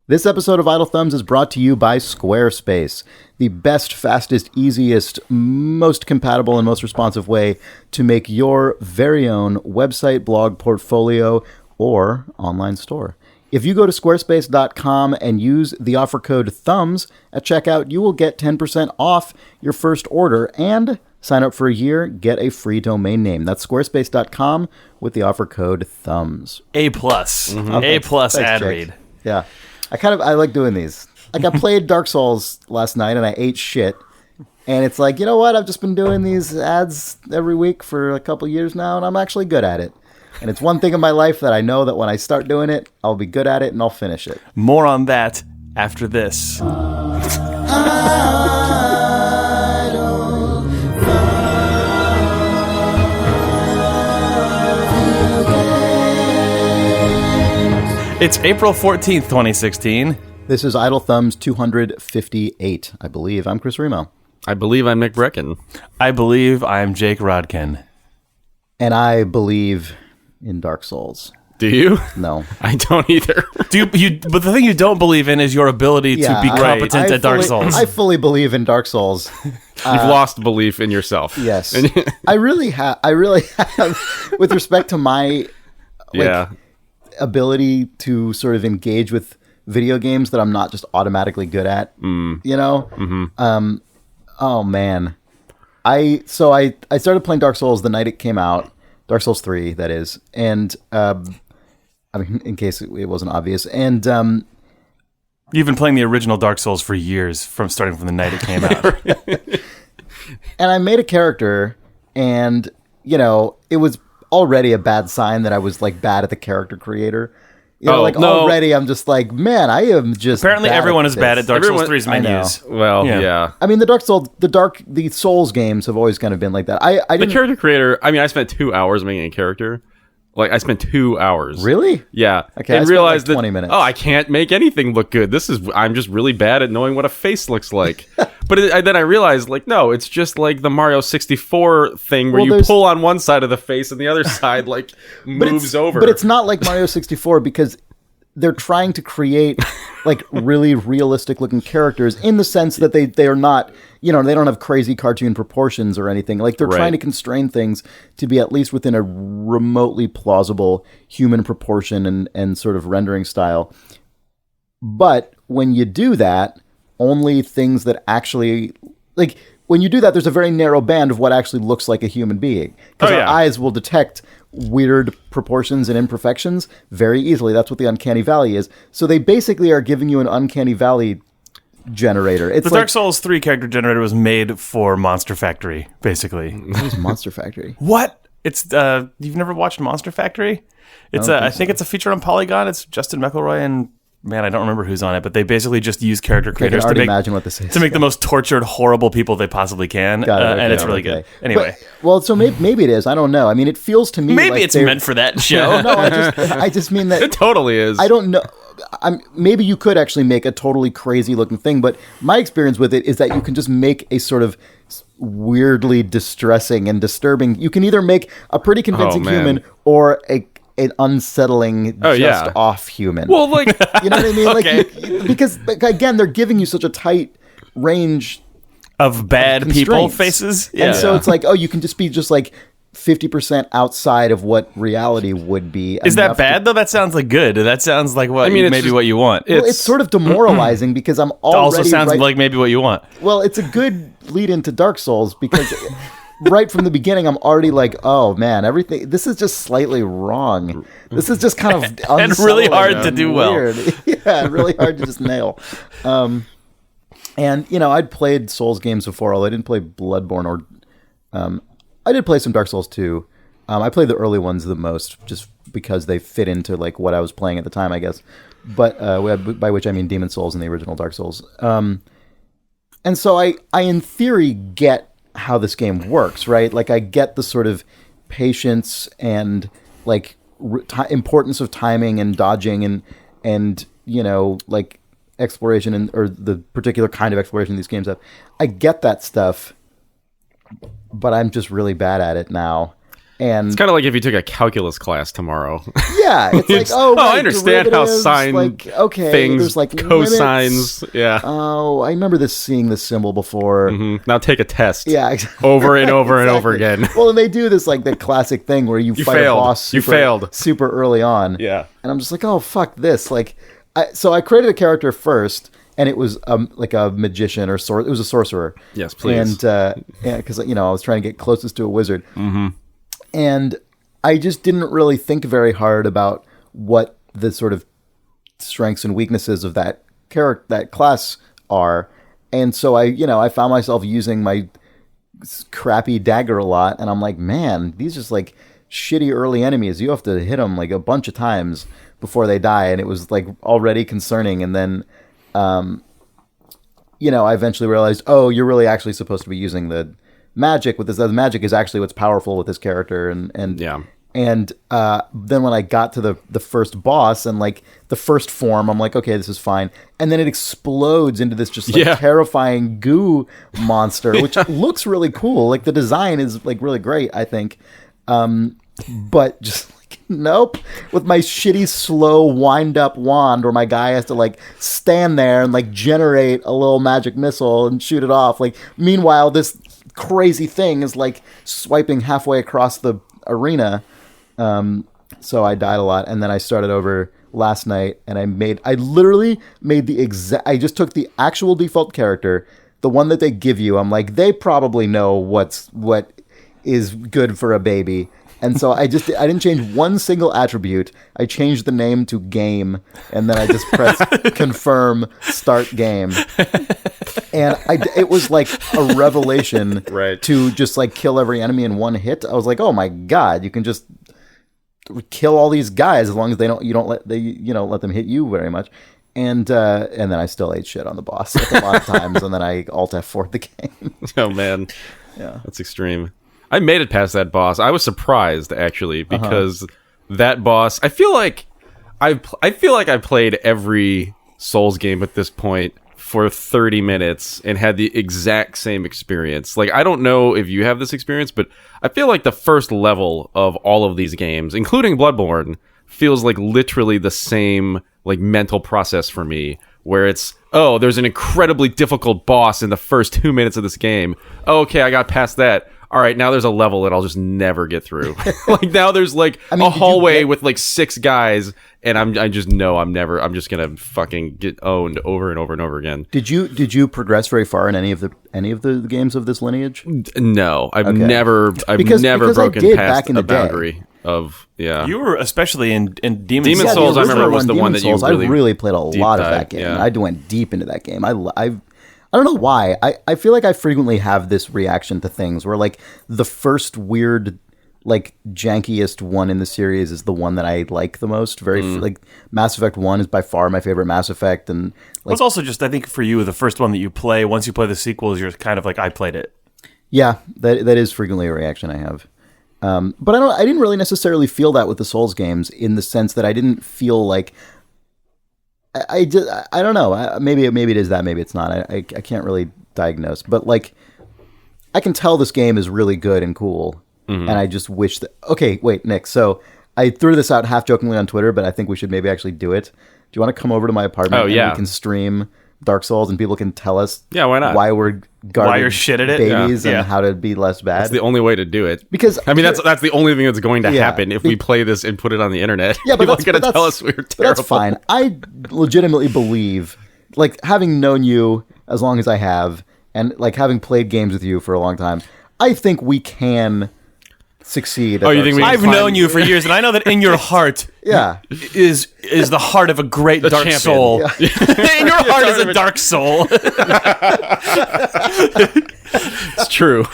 This episode of Idle Thumbs is brought to you by Squarespace, the best, fastest, easiest, most compatible, and most responsive way to make your very own website, blog, portfolio, or online store. If you go to squarespace.com and use the offer code THUMBS at checkout, you will get 10% off your first order and sign up for a year, get a free domain name. That's squarespace.com with the offer code THUMBS. A+. Okay. A+ Thanks, ad Jake. read. Yeah. I like doing these. Like, I played Dark Souls last night and I ate shit. And it's like, you know what? I've just been doing these ads every week for a couple years now, and I'm actually good at it. And it's one thing in my life that I know that when I start doing it, I'll be good at it and I'll finish it. More on that after this. It's April 14th, 2016. This is Idle Thumbs 258, I believe. I'm Chris Remo. I believe I'm Nick Brecken. I believe I'm Jake Rodkin. And I believe in Dark Souls. Do you? No. I don't either. But the thing you don't believe in is your ability to be competent at Dark Souls. I fully believe in Dark Souls. You've lost belief in yourself. Yes. I really have. With respect to my ability to sort of engage with video games that I'm not just automatically good at, you know? Mm-hmm. Oh man. I started playing Dark Souls the night it came out, Dark Souls 3, that is. And, I mean, in case it wasn't obvious. And, you've been playing the original Dark Souls for years, starting from the night it came out. And I made a character, and, you know, it was already a bad sign that I was like bad at the character creator. You know, already I'm just like, man, I am just apparently bad everyone at is this. bad at Dark Souls 3's menus. Well, yeah. I mean, the Souls games have always kind of been like that. The character creator, I mean, I spent 2 hours making a character. Like, I spent 2 hours. Really? Yeah. Okay, and I realized spent like 20 minutes. Oh, I can't make anything look good. I'm just really bad at knowing what a face looks like. But then I realized, like, no, it's just like the Mario 64 thing where you pull on one side of the face and the other side, like, moves over. But it's not like Mario 64 because they're trying to create, like, really realistic-looking characters in the sense that they are not, you know, they don't have crazy cartoon proportions or anything. Like, they're trying to constrain things to be at least within a remotely plausible human proportion and sort of rendering style. But when you do that, only things that actually, like, when you do that, there's a very narrow band of what actually looks like a human being. Because our eyes will detect weird proportions and imperfections very easily. That's what the uncanny valley is. So they basically are giving you an uncanny valley generator. It's the Dark Souls 3 character generator was made for Monster Factory, basically. What is Monster Factory? What? It's you've never watched Monster Factory? It's I think it's a feature on Polygon. It's Justin McElroy and man, I don't remember who's on it, but they basically just use character creators to make, imagine what this is. to make the most tortured, horrible people they possibly can, and it's really good. Anyway, so maybe it is. I don't know. I mean, it feels to me maybe like it's meant for that show. No, I just mean that it totally is. I don't know. Maybe you could actually make a totally crazy looking thing, but my experience with it is that you can just make a sort of weirdly distressing and disturbing. You can either make a pretty convincing human or an unsettling, off human. Well, like, you know what I mean? Okay. Like, because again, they're giving you such a tight range of bad people faces. Yeah. And so it's like, you can just be just like 50% outside of what reality would be. Is that bad though? That sounds like good. That sounds like what what you want. It's sort of demoralizing because I'm already. It also sounds like maybe what you want. Well, it's a good lead into Dark Souls because right from the beginning, I'm already like, oh man, this is just slightly wrong. This is just kind of and really hard to do weird. well. Yeah, really hard to just nail. And you know, I'd played Souls games before, although I didn't play Bloodborne or. I did play some Dark Souls 2. I played the early ones the most, just because they fit into like what I was playing at the time, I guess. But by which I mean Demon Souls and the original Dark Souls. And so I in theory get how this game works, right? Like I get the sort of patience and like importance of timing and dodging and you know like exploration or the particular kind of exploration these games have. I get that stuff. But I'm just really bad at it now. And it's kind of like if you took a calculus class tomorrow. Yeah, it's like, I understand how sine things, there's like cosines. Limits. Yeah. Oh, I remember seeing this symbol before. Mm-hmm. Now take a test. Yeah, exactly. Over and over and over again. Well, and they do this like the classic thing where you fight failed. a boss. You failed super early on. Yeah, and I'm just like, oh fuck this. Like, so I created a character first. And it was like a magician or it was a sorcerer. Yes, please. And because I was trying to get closest to a wizard. Mm-hmm. And I just didn't really think very hard about what the sort of strengths and weaknesses of that class are. And so I found myself using my crappy dagger a lot. And I'm like, man, these just like shitty early enemies. You have to hit them like a bunch of times before they die. And it was like already concerning. And then I eventually realized, oh, you're really actually supposed to be using the magic with this. The magic is actually what's powerful with this character, and yeah. And then when I got to the first boss and like the first form, I'm like, okay, this is fine. And then it explodes into this just like terrifying goo monster, which looks really cool. Like the design is like really great, I think. But just nope. With my shitty, slow, wind-up wand where my guy has to, like, stand there and, like, generate a little magic missile and shoot it off. Like, meanwhile, this crazy thing is, like, swiping halfway across the arena. So I died a lot. And then I started over last night, and I literally made I just took the actual default character, the one that they give you. I'm like, they probably know what is good for a baby. And so I didn't change one single attribute. I changed the name to game, and then I just pressed confirm, start game. And it was like a revelation to just like kill every enemy in one hit. I was like, oh my God, you can just kill all these guys as long as you don't let them hit you very much. And then I still ate shit on the boss like a lot of times, and then I Alt F4'd the game. Oh man, yeah, that's extreme. I made it past that boss. I was surprised actually because that boss. I feel like I played every Souls game at this point for 30 minutes and had the exact same experience. Like, I don't know if you have this experience, but I feel like the first level of all of these games, including Bloodborne, feels like literally the same like mental process for me, where it's, oh, there's an incredibly difficult boss in the first 2 minutes of this game. Oh, okay, I got past that. All right, now there's a level that I'll just never get through. Like now there's like a hallway with like 6 guys, and I just know I'm just gonna fucking get owned over and over and over again. Did you progress very far in any of the games of this lineage? No, I've never broken past a boundary of You were especially in Demon's Souls. Souls, I remember, was the one that I really played a lot of that game. Yeah. I went deep into that game. I don't know why. I feel like I frequently have this reaction to things where, like, the first weird, like, jankiest one in the series is the one that I like the most. Like, Mass Effect 1 is by far my favorite Mass Effect. And like, it's also just, I think, for you, the first one that you play, once you play the sequels, you're kind of like, I played it. Yeah, that is frequently a reaction I have. But I didn't really necessarily feel that with the Souls games, in the sense that I didn't feel like... I don't know. Maybe it is that. Maybe it's not. I can't really diagnose. But like, I can tell this game is really good and cool, and I just wish that. Okay, wait, Nick. So I threw this out half jokingly on Twitter, but I think we should maybe actually do it. Do you want to come over to my apartment? Oh yeah. And we can stream Dark Souls, and people can tell us. Yeah, why not? Why we're why you're shit at it, babies, and how to be less bad. That's the only way to do it. Because I mean, that's the only thing that's going to happen if we play this and put it on the internet. Yeah, but people are going to tell us we're terrible. That's fine. I legitimately believe, like, having known you as long as I have, and like having played games with you for a long time, I think we can succeed. You think I've known you for years, and I know that in your heart, is the heart of a great dark champion. Soul. Yeah. In your heart is a dark soul. It's true.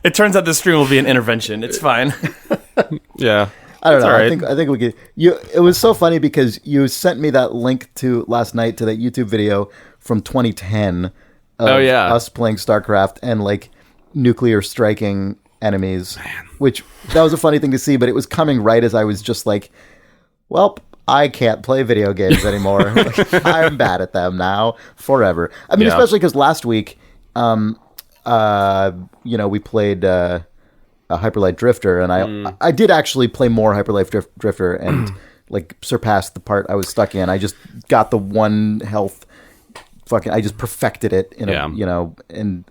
It turns out this stream will be an intervention. It's fine. Yeah. I don't know. Right. I think we could. It was so funny because you sent me that link last night to that YouTube video from 2010 of us playing StarCraft and like nuclear striking enemies. Man. Which that was a funny thing to see, but it was coming right as I was just like, well, I can't play video games anymore. Like, I'm bad at them now forever. I mean, especially because last week, we played Hyper Light Drifter, and I did actually play more Hyper Light Drifter and like surpassed the part I was stuck in. I just got the one health. I just perfected it in and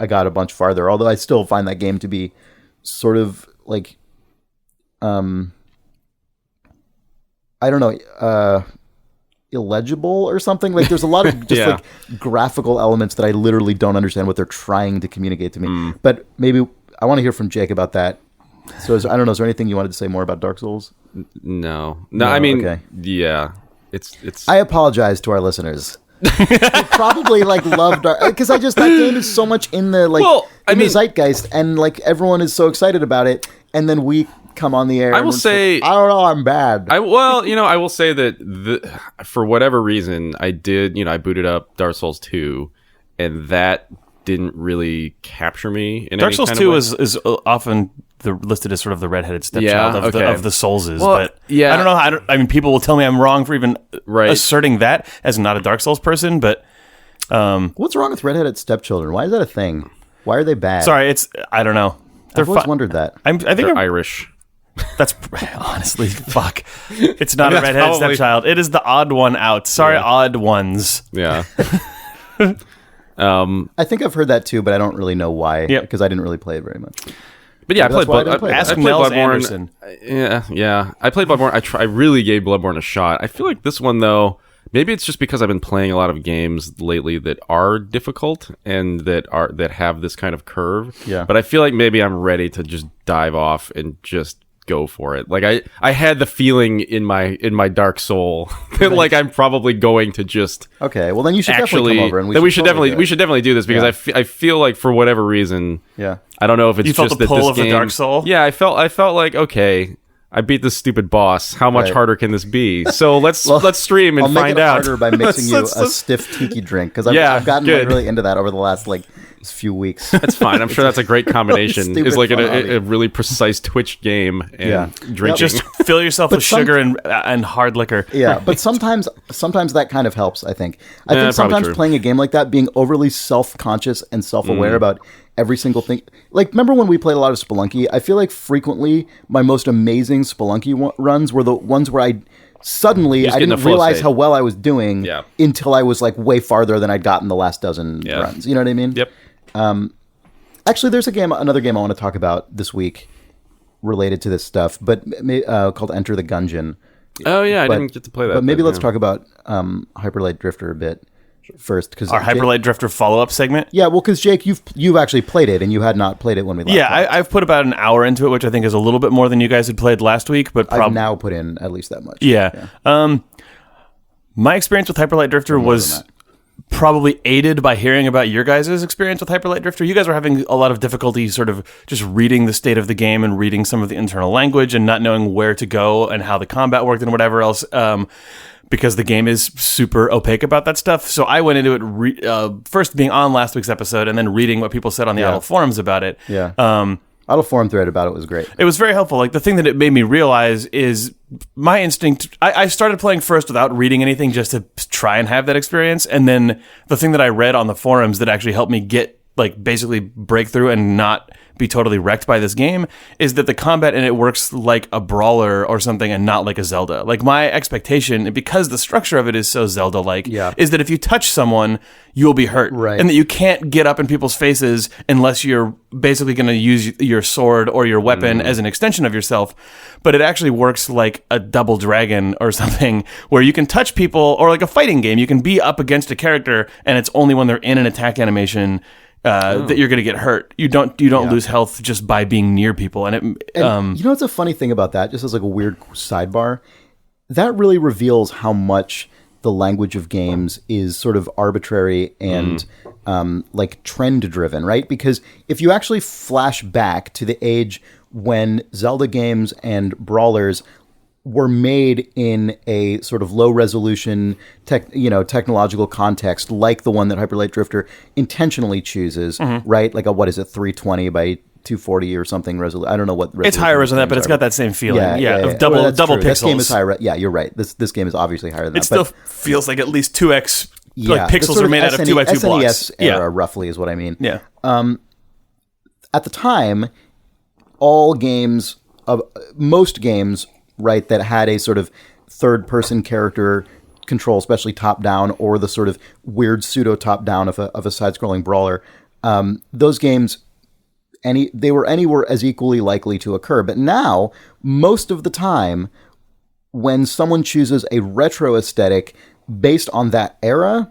I got a bunch farther. Although I still find that game to be sort of like, I don't know, illegible or something. Like there's a lot of just like graphical elements that I literally don't understand what they're trying to communicate to me. But maybe I want to hear from Jake about that. So I don't know. Is there anything you wanted to say more about Dark Souls? No. I mean, yeah, it's. I apologize to our listeners. Probably like love Dark because that game is so much in the the zeitgeist, and like everyone is so excited about it, and then we come on the air. I will say, I don't know, I'm bad. I will say that for whatever reason, I booted up Dark Souls 2, and that didn't really capture me. In Dark any Souls kind 2 of way. is often listed as sort of the redheaded stepchild of the Soulses. Well, but I don't know. I mean, people will tell me I'm wrong for even asserting that as not a Dark Souls person. But what's wrong with redheaded stepchildren? Why is that a thing? Why are they bad? Sorry, I don't know. I've always wondered that. I think they're Irish. That's honestly fuck. It's not a redheaded stepchild. It is the odd one out. Sorry, odd ones. Yeah. I think I've heard that too, but I don't really know why. Because I didn't really play it very much. But yeah, I played Bloodborne. Ask Nels Anderson. Yeah. I played Bloodborne. I really gave Bloodborne a shot. I feel like this one, though, maybe it's just because I've been playing a lot of games lately that are difficult and that have this kind of curve. Yeah. But I feel like maybe I'm ready to just dive off and just go for it. Like I had the feeling in my dark soul that like I'm probably going to just well then you should definitely come over and we should definitely do this because I feel like for whatever reason I don't know if it's you felt just the that pull this of game, the dark soul. Yeah, I felt like okay, I beat this stupid boss. How much harder can this be? So let's stream and I'll find make it out. harder by mixing you a stiff tiki drink because I've gotten really into that over the last few weeks. That's fine. I'm sure that's a great combination. It's like a really precise Twitch game and drinking. Just fill yourself with sugar and hard liquor. Yeah, but sometimes that kind of helps, I think. I think sometimes playing a game like that, being overly self-conscious and self-aware about every single thing. Like, remember when we played a lot of Spelunky? I feel like frequently my most amazing Spelunky runs were the ones where I didn't realize how well I was doing until I was like way farther than I'd gotten the last dozen runs. You know what I mean? Yep. Actually, there's another game I want to talk about this week related to this stuff, but called Enter the Gungeon. Oh yeah, I didn't get to play that. But maybe let's talk about Hyper Light Drifter a bit first, because our Hyper Light Drifter follow-up segment. Yeah, well, because Jake, you've actually played it, and you had not played it when we last. Yeah, I've put about an hour into it, which I think is a little bit more than you guys had played last week. But I've now put in at least that much. Yeah. My experience with Hyper Light Drifter was probably aided by hearing about your guys' experience with Hyper Light Drifter. You guys were having a lot of difficulty sort of just reading the state of the game and reading some of the internal language and not knowing where to go and how the combat worked and whatever else, because the game is super opaque about that stuff. So I went into it first being on last week's episode and then reading what people said on the Idle forums about it. Yeah. Idle forum thread about it was great. It was very helpful. Like, the thing that it made me realize is my instinct. I started playing first without reading anything just to try and have that experience. And then the thing that I read on the forums that actually helped me get, like, basically break through and not be totally wrecked by this game is that the combat in it works like a brawler or something and not like a Zelda. Like, my expectation, because the structure of it is so Zelda-like, is that if you touch someone, you'll be hurt. Right. And that you can't get up in people's faces unless you're basically going to use your sword or your weapon as an extension of yourself. But it actually works like a Double Dragon or something, where you can touch people, or like a fighting game. You can be up against a character, and it's only when they're in an attack animation that you're going to get hurt. You don't lose health just by being near people. And you know what's a funny thing about that, just as like a weird sidebar, that really reveals how much the language of games is sort of arbitrary and like trend driven, right? Because if you actually flash back to the age when Zelda games and brawlers were made in a sort of low resolution technological context, like the one that Hyper Light Drifter intentionally chooses, right? Like a 320 by 240 or something resolution. I don't know what resolution. It's higher than that, but it's got that same feeling. Of double pixels. This game is higher. Yeah, you're right. This game is obviously higher than that. It still feels like at least 2x. Like pixels are made out of 2x2 blocks. SNES era roughly is what I mean. Yeah. At the time, all games of most games, right, that had a sort of third-person character control, especially top-down, or the sort of weird pseudo top-down of a side-scrolling brawler, those games, they were anywhere as equally likely to occur. But now, most of the time, when someone chooses a retro aesthetic based on that era,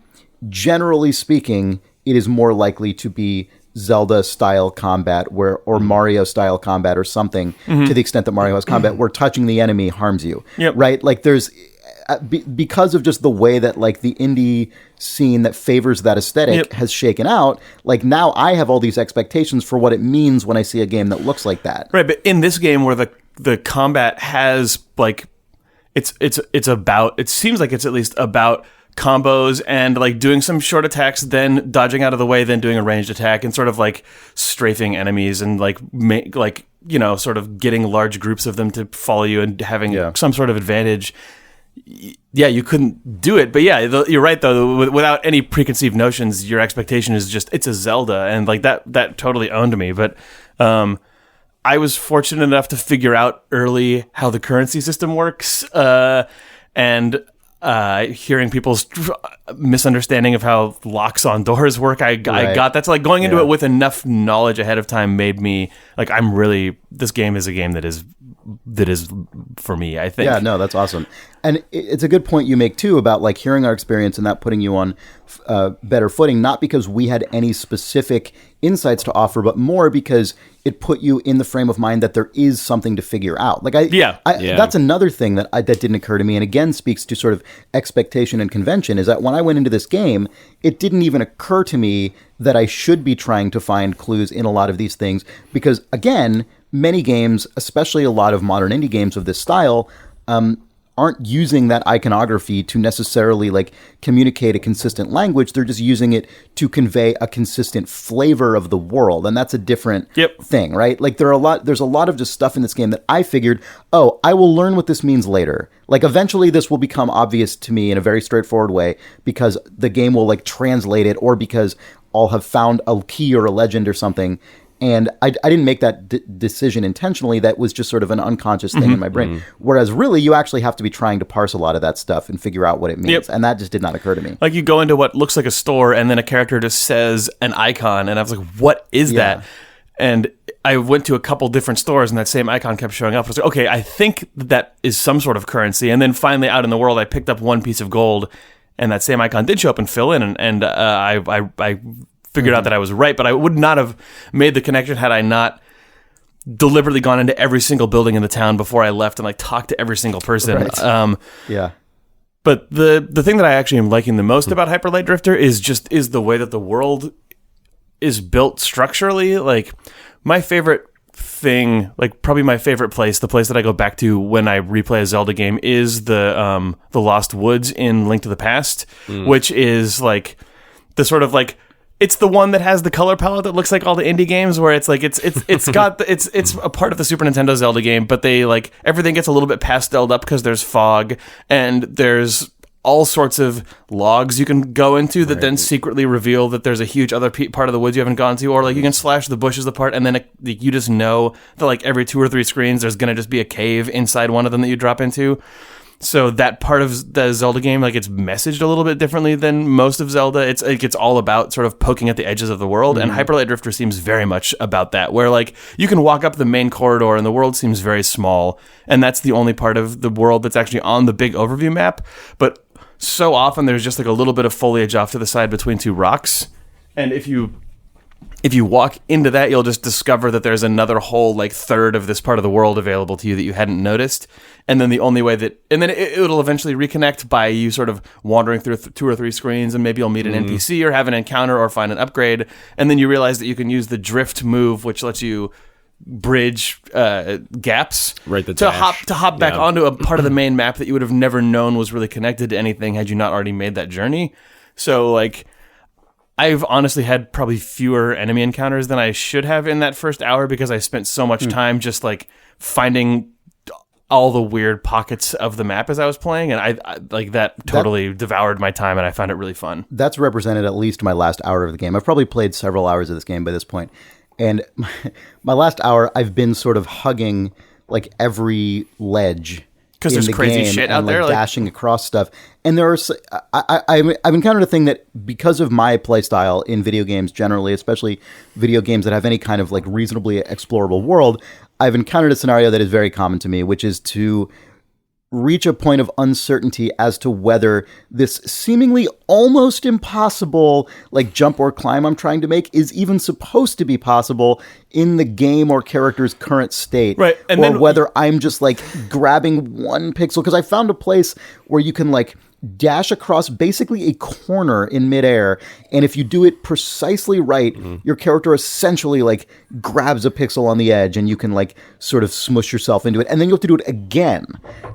generally speaking, it is more likely to be Zelda-style combat or Mario-style combat or something, to the extent that Mario has combat, where touching the enemy harms you. Yep. Right? Like, there's... because of just the way that, like, the indie scene that favors that aesthetic has shaken out, like, now I have all these expectations for what it means when I see a game that looks like that. Right, but in this game where the combat has, like, it seems like it's at least about combos and, like, doing some short attacks, then dodging out of the way, then doing a ranged attack, and sort of, like, strafing enemies and, like, sort of getting large groups of them to follow you and having some sort of advantage. Yeah, you couldn't do it, but yeah, you're right though. Without any preconceived notions, your expectation is just it's a Zelda, and like that totally owned me. But I was fortunate enough to figure out early how the currency system works, and hearing people's misunderstanding of how locks on doors work, I got that's like going into it with enough knowledge ahead of time made me like this game is a game that is for me, I think. Yeah, no, that's awesome. And it's a good point you make, too, about like hearing our experience and that putting you on better footing, not because we had any specific insights to offer, but more because it put you in the frame of mind that there is something to figure out. Like, that's another thing that didn't occur to me, and again speaks to sort of expectation and convention, is that when I went into this game, it didn't even occur to me that I should be trying to find clues in a lot of these things, because, again, many games, especially a lot of modern indie games of this style, aren't using that iconography to necessarily like communicate a consistent language. They're just using it to convey a consistent flavor of the world, and that's a different thing, right? Like there's a lot of just stuff in this game that I figured, oh, I will learn what this means later. Like eventually this will become obvious to me in a very straightforward way because the game will like translate it, or because I'll have found a key or a legend or something. And I didn't make that decision intentionally. That was just sort of an unconscious thing in my brain. Whereas really, you actually have to be trying to parse a lot of that stuff and figure out what it means. And that just did not occur to me. Like you go into what looks like a store and then a character just says an icon. And I was like, what is that? And I went to a couple different stores and that same icon kept showing up. I was like, okay, I think that is some sort of currency. And then finally out in the world, I picked up one piece of gold and that same icon did show up and fill in. And I figured out that I was right, but I would not have made the connection had I not deliberately gone into every single building in the town before I left and like talked to every single person. Right. But the thing that I actually am liking the most about Hyper Light Drifter is the way that the world is built structurally. Like my favorite thing, like probably my favorite place, the place that I go back to when I replay a Zelda game is the Lost Woods in Link to the Past, which is like the sort of like, it's the one that has the color palette that looks like all the indie games, where it's like it's got it's a part of the Super Nintendo Zelda game, but they like everything gets a little bit pasteled up because there's fog and there's all sorts of logs you can go into that then secretly reveal that there's a huge other part of the woods you haven't gone to, or like you can slash the bushes apart and then you just know that like every 2 or 3 screens there's gonna just be a cave inside one of them that you drop into. So that part of the Zelda game, like it's messaged a little bit differently than most of Zelda. It's all about sort of poking at the edges of the world, and Hyper Light Drifter seems very much about that, where like you can walk up the main corridor and the world seems very small, and that's the only part of the world that's actually on the big overview map. But so often there's just like a little bit of foliage off to the side between 2 rocks, and if you walk into that, you'll just discover that there's another whole like third of this part of the world available to you that you hadn't noticed. And then the only way it'll eventually reconnect by you sort of wandering through 2 or 3 screens, and maybe you'll meet an NPC or have an encounter or find an upgrade. And then you realize that you can use the drift move, which lets you bridge gaps to hop back onto a part of the main map that you would have never known was really connected to anything had you not already made that journey. So like, I've honestly had probably fewer enemy encounters than I should have in that first hour because I spent so much time just like finding all the weird pockets of the map as I was playing, and I like that totally devoured my time, and I found it really fun. That's represented at least my last hour of the game. I've probably played several hours of this game by this point, And my last hour, I've been sort of hugging like every ledge. Because there's crazy shit out there, like dashing across stuff. And there are, I've encountered a thing that because of my playstyle in video games generally, especially video games that have any kind of like reasonably explorable world, I've encountered a scenario that is very common to me, which is to reach a point of uncertainty as to whether this seemingly almost impossible like jump or climb I'm trying to make is even supposed to be possible in the game or character's current state. Right. And or then whether I'm just like grabbing one pixel, because I found a place where you can like dash across basically a corner in midair, and if you do it precisely right, your character essentially like grabs a pixel on the edge, and you can like sort of smush yourself into it, and then you have to do it again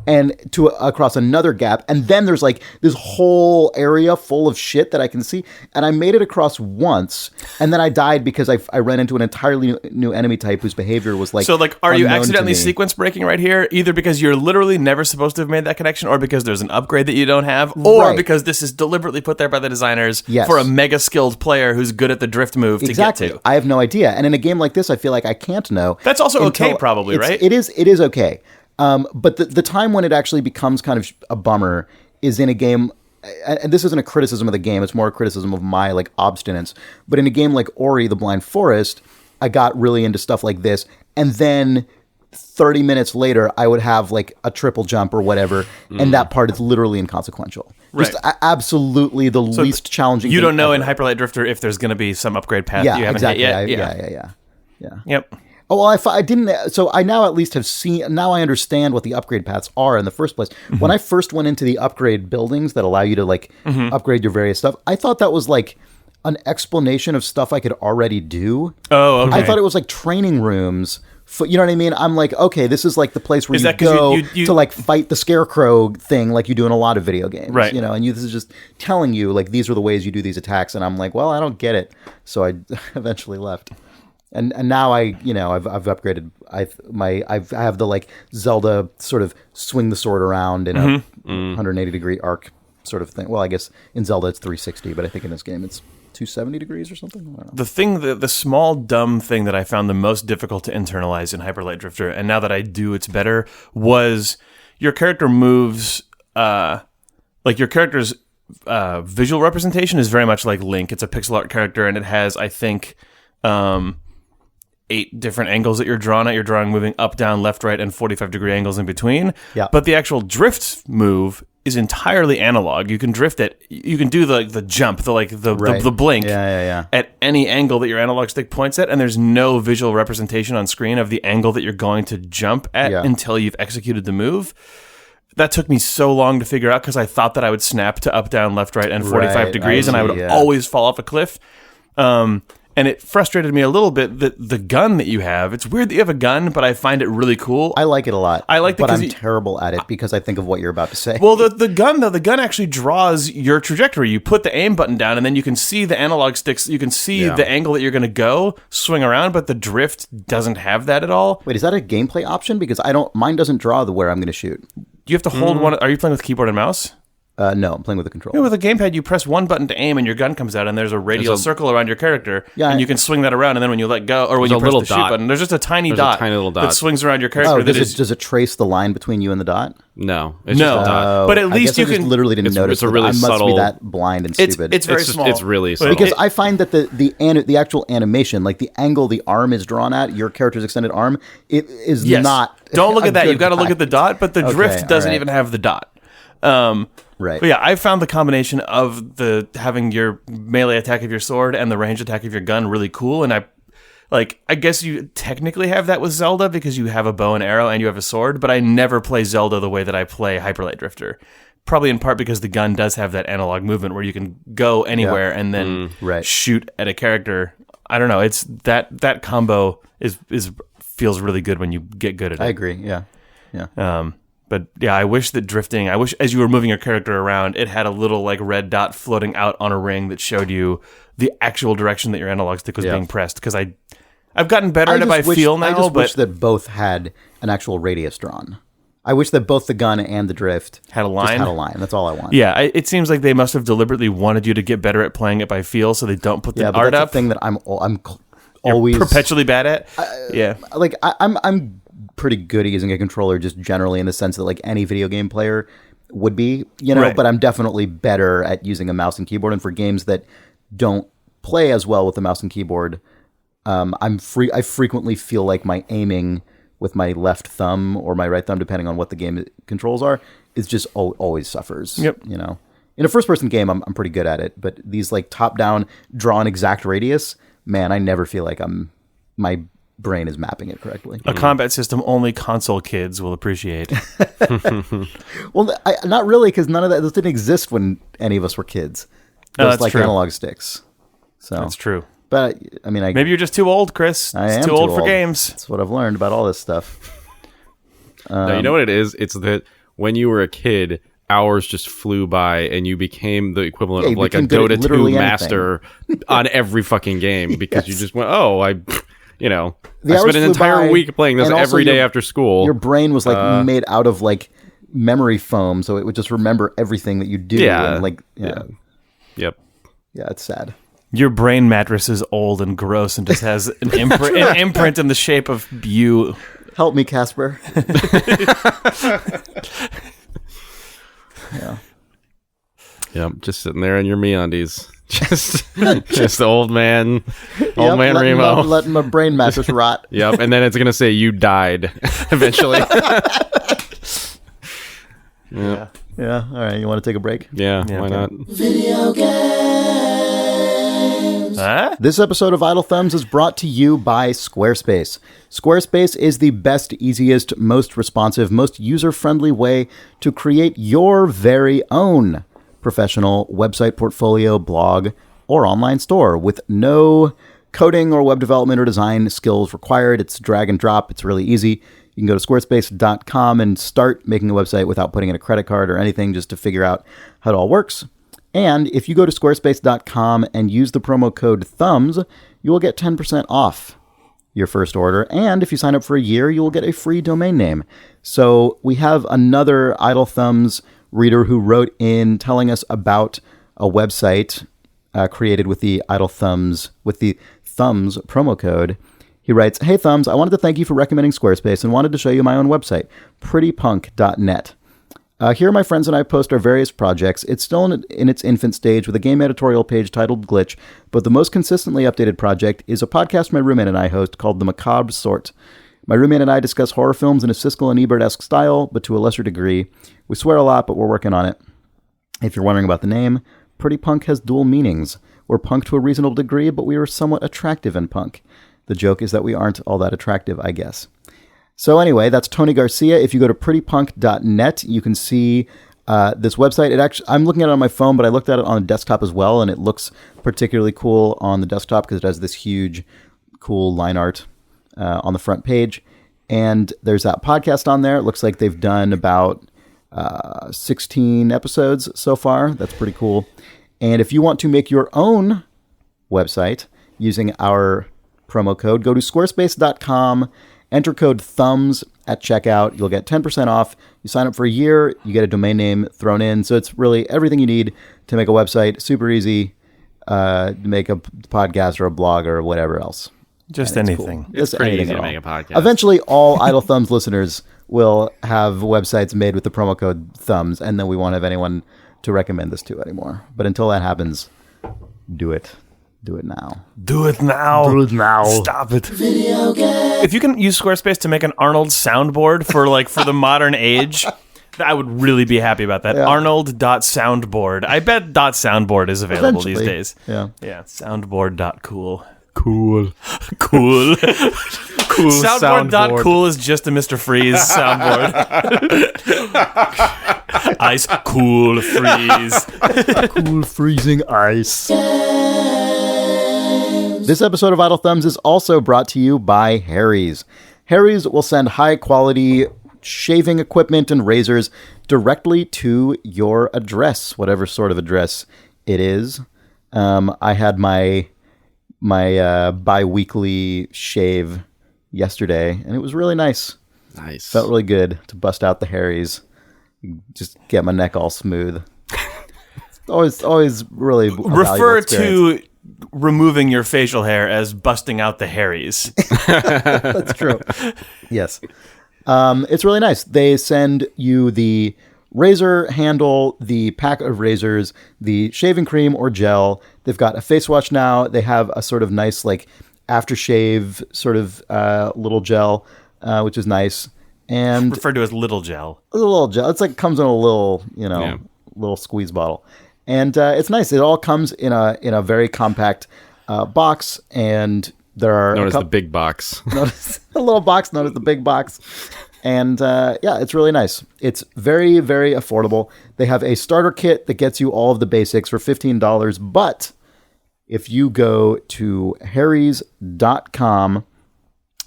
and to across another gap, and then there's like this whole area full of shit that I can see, and I made it across once, and then I died because I ran into an entirely new enemy type whose behavior was like, so like, are you unknown accidentally to me. sequence breaking right here, either because you're literally never supposed to have made that connection, or because there's an upgrade that you don't have, or Right. because this is deliberately put there by the designers Yes. for a mega skilled player who's good at the drift move Exactly. to get to. I have no idea. And in a game like this, I feel like I can't know. That's also okay, until probably, right? It is okay. But the time when it actually becomes kind of a bummer is in a game, and this isn't a criticism of the game, it's more a criticism of my like obstinance. But in a game like Ori, the Blind Forest, I got really into stuff like this, and then 30 minutes later, I would have like a triple jump or whatever, and that part is literally inconsequential. Just Right. Absolutely the least challenging. You thing don't know ever. in Hyperlight Drifter if there's going to be some upgrade path Yeah, you haven't exactly. hit yet. Yeah. Yep. Oh, well, I didn't. So I now at least have seen. Now I understand what the upgrade paths are in the first place. When I first went into the upgrade buildings that allow you to like upgrade your various stuff, I thought that was like an explanation of stuff I could already do. Oh, okay. I thought it was like training rooms. You know what I mean? I'm like, okay, this is like the place where Is you that 'cause go you to like fight the scarecrow thing, like you do in a lot of video games, Right. You know, and this is just telling you like these are the ways you do these attacks, and I'm like, well, I don't get it, so I eventually left. And now I've upgraded. I have the like Zelda sort of swing the sword around in a 180 degree arc sort of thing. Well, I guess in Zelda it's 360, but I think in this game it's 270 degrees or something. I don't know. The small dumb thing that I found the most difficult to internalize in Hyperlight Drifter, and now that I do, it's better, was your character moves. Like your character's visual representation is very much like Link. It's a pixel art character, and it has, I think, 8 different angles that you're drawn at. You're drawing moving up, down, left, right, and 45-degree angles in between. Yeah. But the actual drift move is entirely analog. You can drift it. You can do the jump, the blink Yeah. at any angle that your analog stick points at, and there's no visual representation on screen of the angle that you're going to jump at until you've executed the move. That took me so long to figure out because I thought that I would snap to up, down, left, right, and 45 degrees, and I would always fall off a cliff. And it frustrated me a little bit that the gun that you have, it's weird that you have a gun, but I find it really cool. I like it a lot. I like it but I'm because terrible at it because I think of what you're about to say. Well, the gun actually draws your trajectory. You put the aim button down, and then you can see the analog sticks. You can see the angle that you're going to go, swing around, but the drift doesn't have that at all. Wait, is that a gameplay option? Because mine doesn't draw where I'm going to shoot. You have to hold one. Are you playing with keyboard and mouse? No, I'm playing with a controller. Yeah, with a gamepad, you press one button to aim, and your gun comes out, and there's a radial circle around your character, and you can swing that around. And then when you let go, or when you press the shoot button, there's just a tiny dot that swings around your character. Does it trace the line between you and the dot? No, it's just a dot. But at least you I just can. literally didn't notice. It's a really I must subtle. be that blind and stupid. It's very small. It's really subtle. Because I find that the actual animation, like the angle the arm is drawn at, your character's extended arm, it is not. Don't look at that. good You've got to look at the dot, but the drift doesn't even have the dot. Right. But yeah, I found the combination of having your melee attack of your sword and the range attack of your gun really cool, and I guess you technically have that with Zelda because you have a bow and arrow and you have a sword, but I never play Zelda the way that I play Hyperlight Drifter. Probably in part because the gun does have that analog movement where you can go anywhere and then shoot at a character. I don't know. It's that combo feels really good when you get good at it. I agree. Yeah. But yeah, I wish as you were moving your character around, it had a little like red dot floating out on a ring that showed you the actual direction that your analog stick was being pressed. Because I've gotten better at it by feel now. I just wish that both had an actual radius drawn. I wish that both the gun and the drift had a line. That's all I want. Yeah, it seems like they must have deliberately wanted you to get better at playing it by feel, so they don't put the art that's up. the thing that I'm always perpetually bad at. Yeah, like I'm pretty good at using a controller just generally in the sense that like any video game player would be, Right. but I'm definitely better at using a mouse and keyboard. And for games that don't play as well with the mouse and keyboard, I frequently feel like my aiming with my left thumb or my right thumb, depending on what the game controls are, is just always suffers. Yep. In a first-person game, I'm pretty good at it, but these like top-down, draw an exact radius, man, I never feel like my brain is mapping it correctly. A combat system only console kids will appreciate. Well, not really, because none of that those didn't exist when any of us were kids. Oh, Those that's like true. analog sticks. So That's true. But I mean, Maybe you're just too old, Chris. I It's am too old for games. That's what I've learned about all this stuff. No, you know what it is? It's that when you were a kid, hours just flew by and you became the equivalent Yeah, of like a became good at Dota 2 literally master on every fucking game because you just went, I The spent hours an flew entire by, week playing this and also every day after school. Your brain was like made out of like memory foam, so it would just remember everything that you do. Yeah. And, like, Yep. Yeah, it's sad. Your brain mattress is old and gross and just has an imprint in the shape of you. Help me, Casper. Yeah. Yep. Just sitting there in your MeUndies. Just old man Letting Remo. letting my brain mattress rot. Yep. And then it's going to say you died eventually. Yeah. Yeah. All right. You want to take a break? Yeah. Yeah, Why okay. not? Video games. Huh? This episode of Idle Thumbs is brought to you by Squarespace. Squarespace is the best, easiest, most responsive, most user-friendly way to create your very own professional website, portfolio, blog, or online store with no coding or web development or design skills required. It's drag and drop. It's really easy. You can go to squarespace.com and start making a website without putting in a credit card or anything, just to figure out how it all works. And if you go to squarespace.com and use the promo code THUMBS, you will get 10% off your first order. And if you sign up for a year, you will get a free domain name. So we have another Idle Thumbs reader who wrote in telling us about a website created with the Idle Thumbs, with the Thumbs promo code. He writes, "Hey Thumbs, I wanted to thank you for recommending Squarespace and wanted to show you my own website, prettypunk.net. Here my friends and I post our various projects. It's still in its infant stage with a game editorial page titled Glitch, but the most consistently updated project is a podcast my roommate and I host called The Macabre Sort. My roommate and I discuss horror films in a Siskel and Ebert-esque style, but to a lesser degree. We swear a lot, but we're working on it. If you're wondering about the name, Pretty Punk has dual meanings. We're punk to a reasonable degree, but we are somewhat attractive in punk. The joke is that we aren't all that attractive, I guess." So anyway, that's Tony Garcia. If you go to prettypunk.net, you can see this website. I'm looking at it on my phone, but I looked at it on the desktop as well, and it looks particularly cool on the desktop because it has this huge, cool line art on the front page. And there's that podcast on there. It looks like they've done about 16 episodes so far. That's pretty cool. And if you want to make your own website using our promo code, go to squarespace.com, enter code THUMBS at checkout. You'll get 10% off. You sign up for a year, you get a domain name thrown in. So it's really everything you need to make a website. Super easy to make a podcast or a blog or whatever else. Just And anything. cool. It's Just pretty anything easy to at make a all. podcast. Eventually, all Idle Thumbs listeners will have websites made with the promo code THUMBS, and then we won't have anyone to recommend this to anymore. But until that happens, do it. Do it now. Do it now. Do it now. Stop it. Video games. If you can use Squarespace to make an Arnold soundboard for the modern age, I would really be happy about that. Yeah. Arnold.soundboard. I bet .soundboard is available these Eventually. days. Yeah. Yeah, soundboard.cool. Cool. Cool. Cool Soundboard.cool is just a Mr. Freeze soundboard. Ice cool freeze. Cool freezing ice. This episode of Idle Thumbs is also brought to you by Harry's. Harry's will send high-quality shaving equipment and razors directly to your address, whatever sort of address it is. I had my bi-weekly shave yesterday, and it was really nice. Nice. Felt really good to bust out the Harry's, just get my neck all smooth. Always really a valuable Refer experience. to removing your facial hair as busting out the hairies. That's true. Yes. It's really nice. They send you the razor handle, the pack of razors, the shaving cream or gel. They've got a face wash now. They have a sort of nice like aftershave sort of little gel, which is nice. And referred to as little gel. A little gel. It's like comes in a little, little squeeze bottle. And it's nice. It all comes in a very compact box, and there are known as the big box. A little box known as the big box. And it's really nice. It's very, very affordable. They have a starter kit that gets you all of the basics for $15. But if you go to harrys.com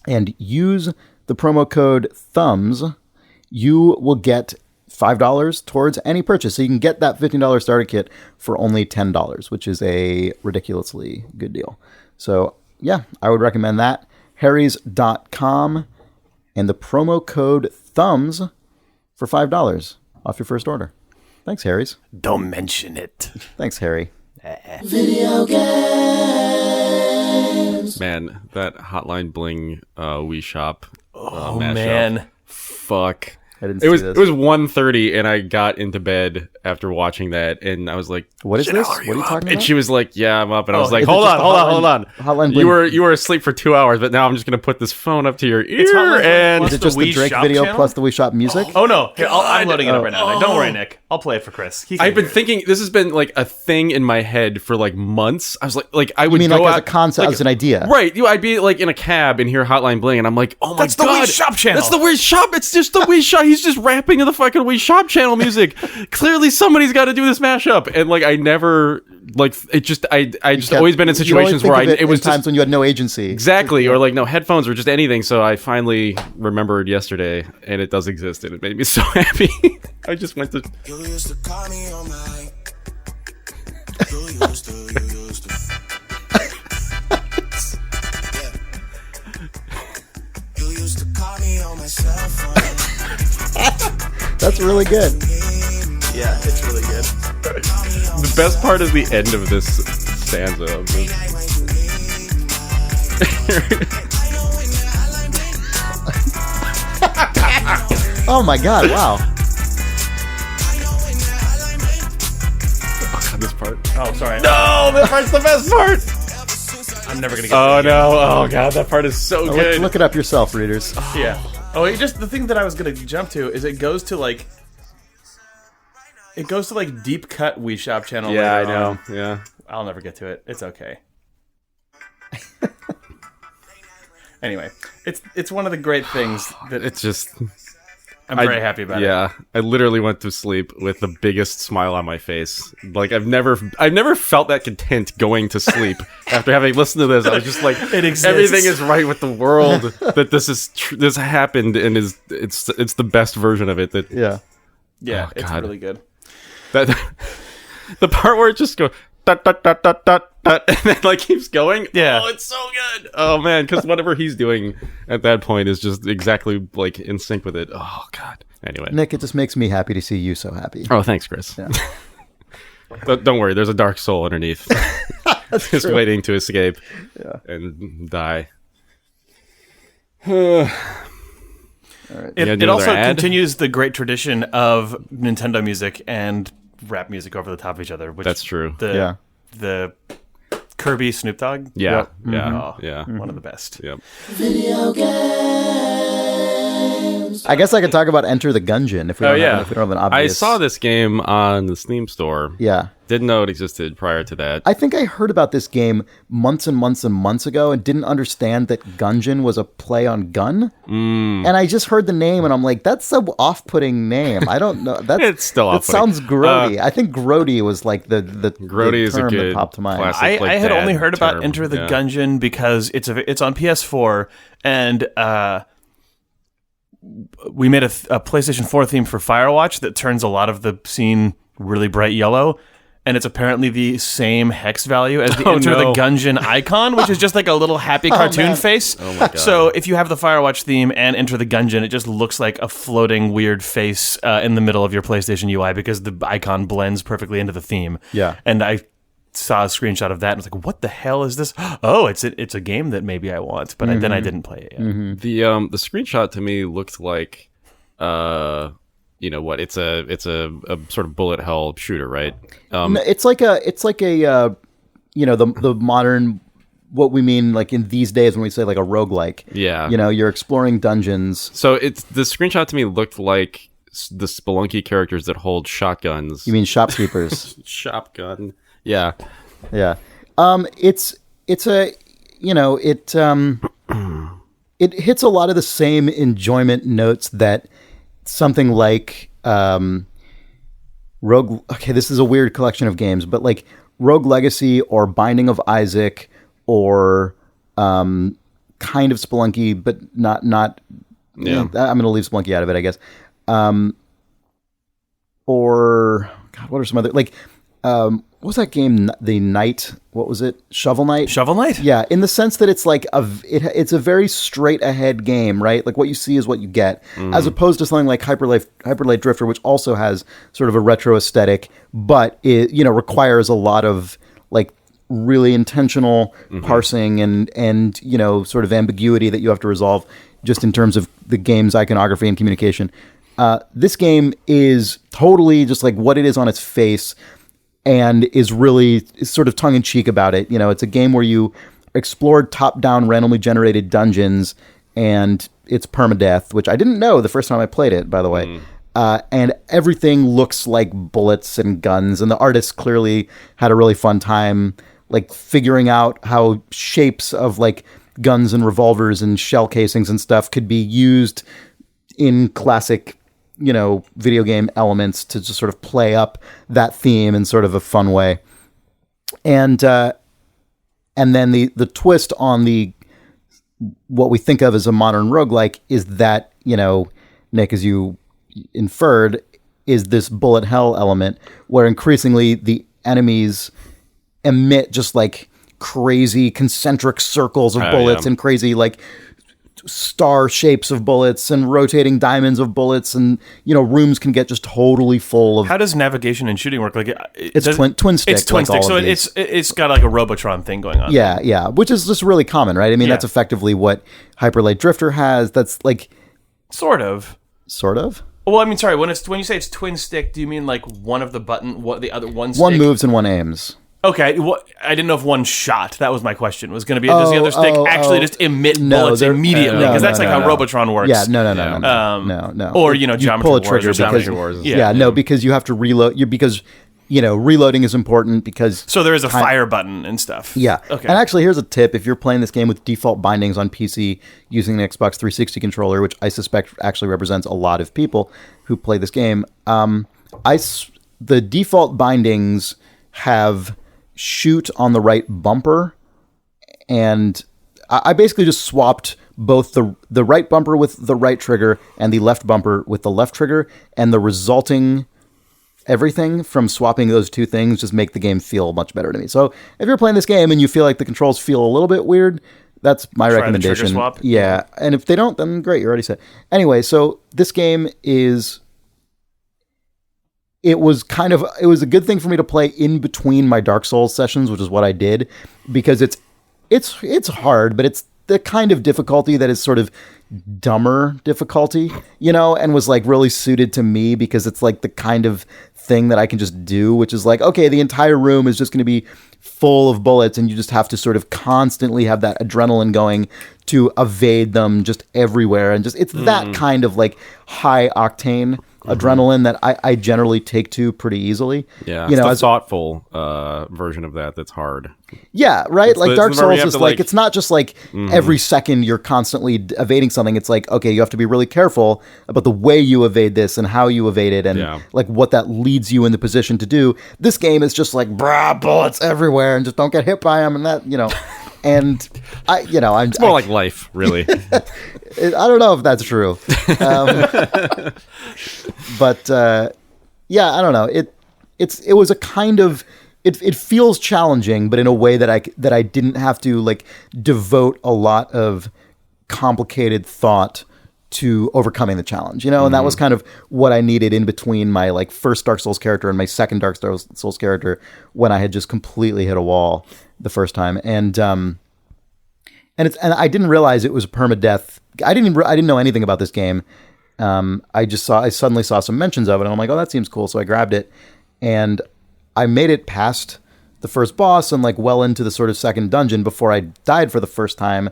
and use the promo code thumbs, you will get $5 towards any purchase. So you can get that $15 starter kit for only $10, which is a ridiculously good deal. So yeah, I would recommend that. harrys.com and the promo code thumbs for $5 off your first order. Thanks, Harry's. Don't mention it. Thanks, Harry. Video games. Man, that Hotline Bling Wii Shop. Oh, mashup. man. Fuck. I didn't see this. It was 1:30 and I got into bed after watching that and I was like, what is this? What are you talking about? And she was like, yeah, I'm up. And I was like, is it hold just on. Hotline You Bling? were asleep for 2 hours, but now I'm just going to put this phone up to your ear. Hotline Bling And plus Is it just the Wii Drake Shop video channel? plus the Wii Shop music? Oh, no. Here, I'm loading it up right now. Nick. Don't worry, Nick. I'll play it for Chris. He can I've been hear it. thinking this has been like a thing in my head for like months. I was like I would You mean go like as out a concept, as an idea? Right. I'd be like in a cab and hear Hotline Bling and I'm like, oh my That's the god. Wii Shop channel. That's the Wii Shop. It's just the Wii Shop. He's just rapping to the fucking Wii Shop channel music. Clearly somebody's got to do this mashup. And like I never like it just I just always been in situations where it was times just when you had no agency. exactly or like no headphones or just anything. So I finally remembered yesterday and it does exist and it made me so happy. I just went to You used to call me on my. You used to. Yeah. You used to call me on my cell phone. That's really good. Yeah, it's really good. the best part is the end of this stanza of this. Oh my god! Wow. This part. Oh, sorry. No, that part's the best part. I'm never going to get Oh it. no! Oh god, that part is so good. Look it up yourself, readers. Yeah. Oh, the thing that I was going to jump to is it goes to like deep cut Wii Shop channel. Yeah, I later know. on. Yeah. I'll never get to it. It's okay. Anyway, it's one of the great things that It's just. I'm very happy about it. Yeah, I literally went to sleep with the biggest smile on my face. Like I've never felt that content going to sleep after having listened to this. I was just like, It exists. everything is right with the world. That this is this happened and it's the best version of it. That Yeah. Yeah, Oh, it's God. really good. that the part where it just goes dot dot dot dot dot dot and then like keeps going. Yeah. Oh, it's so good. Oh man, because whatever he's doing at that point is just exactly like in sync with it. Oh god. Anyway. Nick, it just makes me happy to see you so happy. Oh, thanks, Chris. Yeah. But don't worry, there's a dark soul underneath, just waiting to escape and die. All right. It another also ad? continues the great tradition of Nintendo music and rap music over the top of each other. Which That's true. The Kirby Snoop Dogg. Yeah, Yep. yeah, Oh, yeah. one of the best. Yep. Video games. I guess I could talk about Enter the Gungeon if we don't, if we don't have an I obvious. saw this game on the Steam store. Yeah. Didn't know it existed prior to that. I think I heard about this game months and months and months ago and didn't understand that Gungeon was a play on gun. And I just heard the name and I'm like, that's an off-putting name. I don't know. That's, It's still that off-putting. sounds grody. I think grody was like the Grody is a term good that popped to mind. classic. I had dad only heard about term, Enter the yeah. Gungeon because it's on PS4 and we made a PlayStation 4 theme for Firewatch that turns a lot of the scene really bright yellow. And it's apparently the same hex value as the Enter the Gungeon icon, which is just like a little happy cartoon man. face. Oh my God. So if you have the Firewatch theme and Enter the Gungeon, it just looks like a floating weird face in the middle of your PlayStation UI because the icon blends perfectly into the theme. Yeah. And I saw a screenshot of that and was like, what the hell is this? Oh, it's a game that maybe I want, but then I didn't play it yet. The screenshot to me looked like you know what, it's a sort of bullet hell shooter, right? No, it's like a you know, the modern, what we mean like in these days when we say like a roguelike. Yeah. You know, you're exploring dungeons. So the screenshot to me looked like the Spelunky characters that hold shotguns. You mean shopkeepers? Shotgun. Yeah. Yeah. It's a, you know, it hits a lot of the same enjoyment notes that something like okay, this is a weird collection of games, but like Rogue Legacy or Binding of Isaac or kind of Spelunky, but not Yeah. I'm going to leave Spelunky out of it, I guess. Or God, what are some other, like what was that game? The Knight, what was it? Shovel Knight? Shovel Knight? Yeah, in the sense that it's like it's a very straight ahead game, right? Like what you see is what you get, as opposed to something like Hyper Light Drifter, which also has sort of a retro aesthetic, but it, you know, requires a lot of like really intentional parsing and you know, sort of ambiguity that you have to resolve just in terms of the game's iconography and communication. This game is totally just like what it is on its face, and is sort of tongue-in-cheek about it. You know, it's a game where you explore top-down randomly generated dungeons, and it's permadeath, which I didn't know the first time I played it, by the way. And everything looks like bullets and guns, and the artists clearly had a really fun time like figuring out how shapes of like guns and revolvers and shell casings and stuff could be used in classic, you know, video game elements to just sort of play up that theme in sort of a fun way. And then the twist on what we think of as a modern roguelike is that, you know, Nick, as you inferred, is this bullet hell element where increasingly the enemies emit just like crazy concentric circles of bullets and crazy like star shapes of bullets and rotating diamonds of bullets, and you know, rooms can get just totally full of. How does navigation and shooting work? Like it's twin stick. It's twin stick, so it's got like a Robotron thing going on. Yeah, which is just really common, right? I mean, that's effectively what Hyper Light Drifter has. That's like sort of. Well, I mean, sorry. When you say it's twin stick, do you mean like one of the button, what the other one? One moves and one aims. Okay, I didn't know if one shot. That was my question. Was going to be, does the other stick actually just emit bullets immediately? Because that's like how Robotron works. Yeah, no. Or, you know, Geometry pull a trigger Wars. Because, Wars. No, because you have to reload. Because, you know, reloading is important because... So there is a fire button and stuff. Yeah. Okay. And actually, here's a tip. If you're playing this game with default bindings on PC using the Xbox 360 controller, which I suspect actually represents a lot of people who play this game, the default bindings have... shoot on the right bumper, and I basically just swapped both the right bumper with the right trigger and the left bumper with the left trigger, and the resulting everything from swapping those two things just make the game feel much better to me. So if you're playing this game and you feel like the controls feel a little bit weird, that's my recommendation. The trigger swap. Yeah, and if they don't, then great, you're already set. Anyway, so this game is... It was a good thing for me to play in between my Dark Souls sessions, which is what I did, because it's hard, but it's the kind of difficulty that is sort of dumber difficulty, you know, and was like really suited to me because it's like the kind of thing that I can just do, which is like, okay, the entire room is just going to be full of bullets and you just have to sort of constantly have that adrenaline going to evade them just everywhere. And just, it's that kind of like high octane adrenaline that I generally take to pretty easily. Yeah, you know, it's a thoughtful version of that's hard. Yeah, right? It's like Dark Souls is like it's not just like every second you're constantly evading something. It's like, okay, you have to be really careful about the way you evade this and how you evade it and like what that leads you in the position to do. This game is just like, bullets everywhere and just don't get hit by them and that, you know. And it's more like life, really. I don't know if that's true. But I don't know. It was a kind of it feels challenging, but in a way that I didn't have to like devote a lot of complicated thought to overcoming the challenge, and that was kind of what I needed in between my like first Dark Souls character and my second Dark Souls character when I had just completely hit a wall the first time. And I didn't realize it was a permadeath. I didn't know anything about this game. I suddenly saw some mentions of it, and I'm like, oh, that seems cool. So I grabbed it, and I made it past the first boss and like well into the sort of second dungeon before I died for the first time,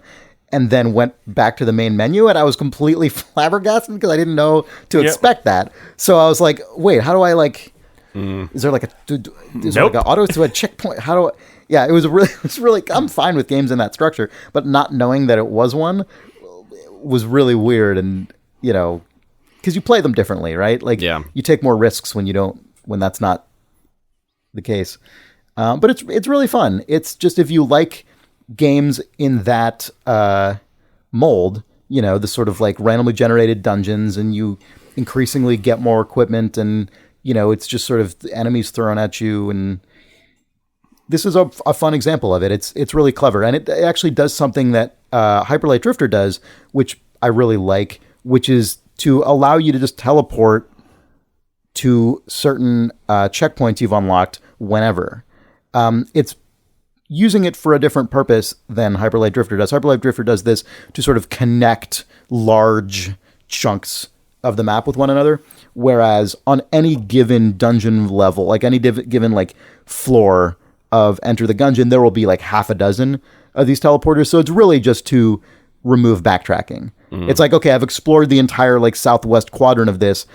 and then went back to the main menu, and I was completely flabbergasted because I didn't know to expect that. So I was like, wait, how do I like? Is there like like an auto to a checkpoint? How do I? Yeah, it was really. I'm fine with games in that structure, but not knowing that it was one was really weird, and because you play them differently, right? Like, you take more risks when that's not the case. But it's really fun. It's just, if you like games in that mold, the sort of like randomly generated dungeons, and you increasingly get more equipment, and it's just sort of enemies thrown at you, and this is a fun example of it. It's really clever, and it actually does something that Hyperlight Drifter does, which I really like, which is to allow you to just teleport to certain checkpoints you've unlocked whenever. It's using it for a different purpose than Hyperlight Drifter does. Hyperlight Drifter does this to sort of connect large chunks of the map with one another, whereas on any given dungeon level, like any given like floor of Enter the Gungeon, there will be like half a dozen of these teleporters. So it's really just to remove backtracking. It's like, okay, I've explored the entire like southwest quadrant of this.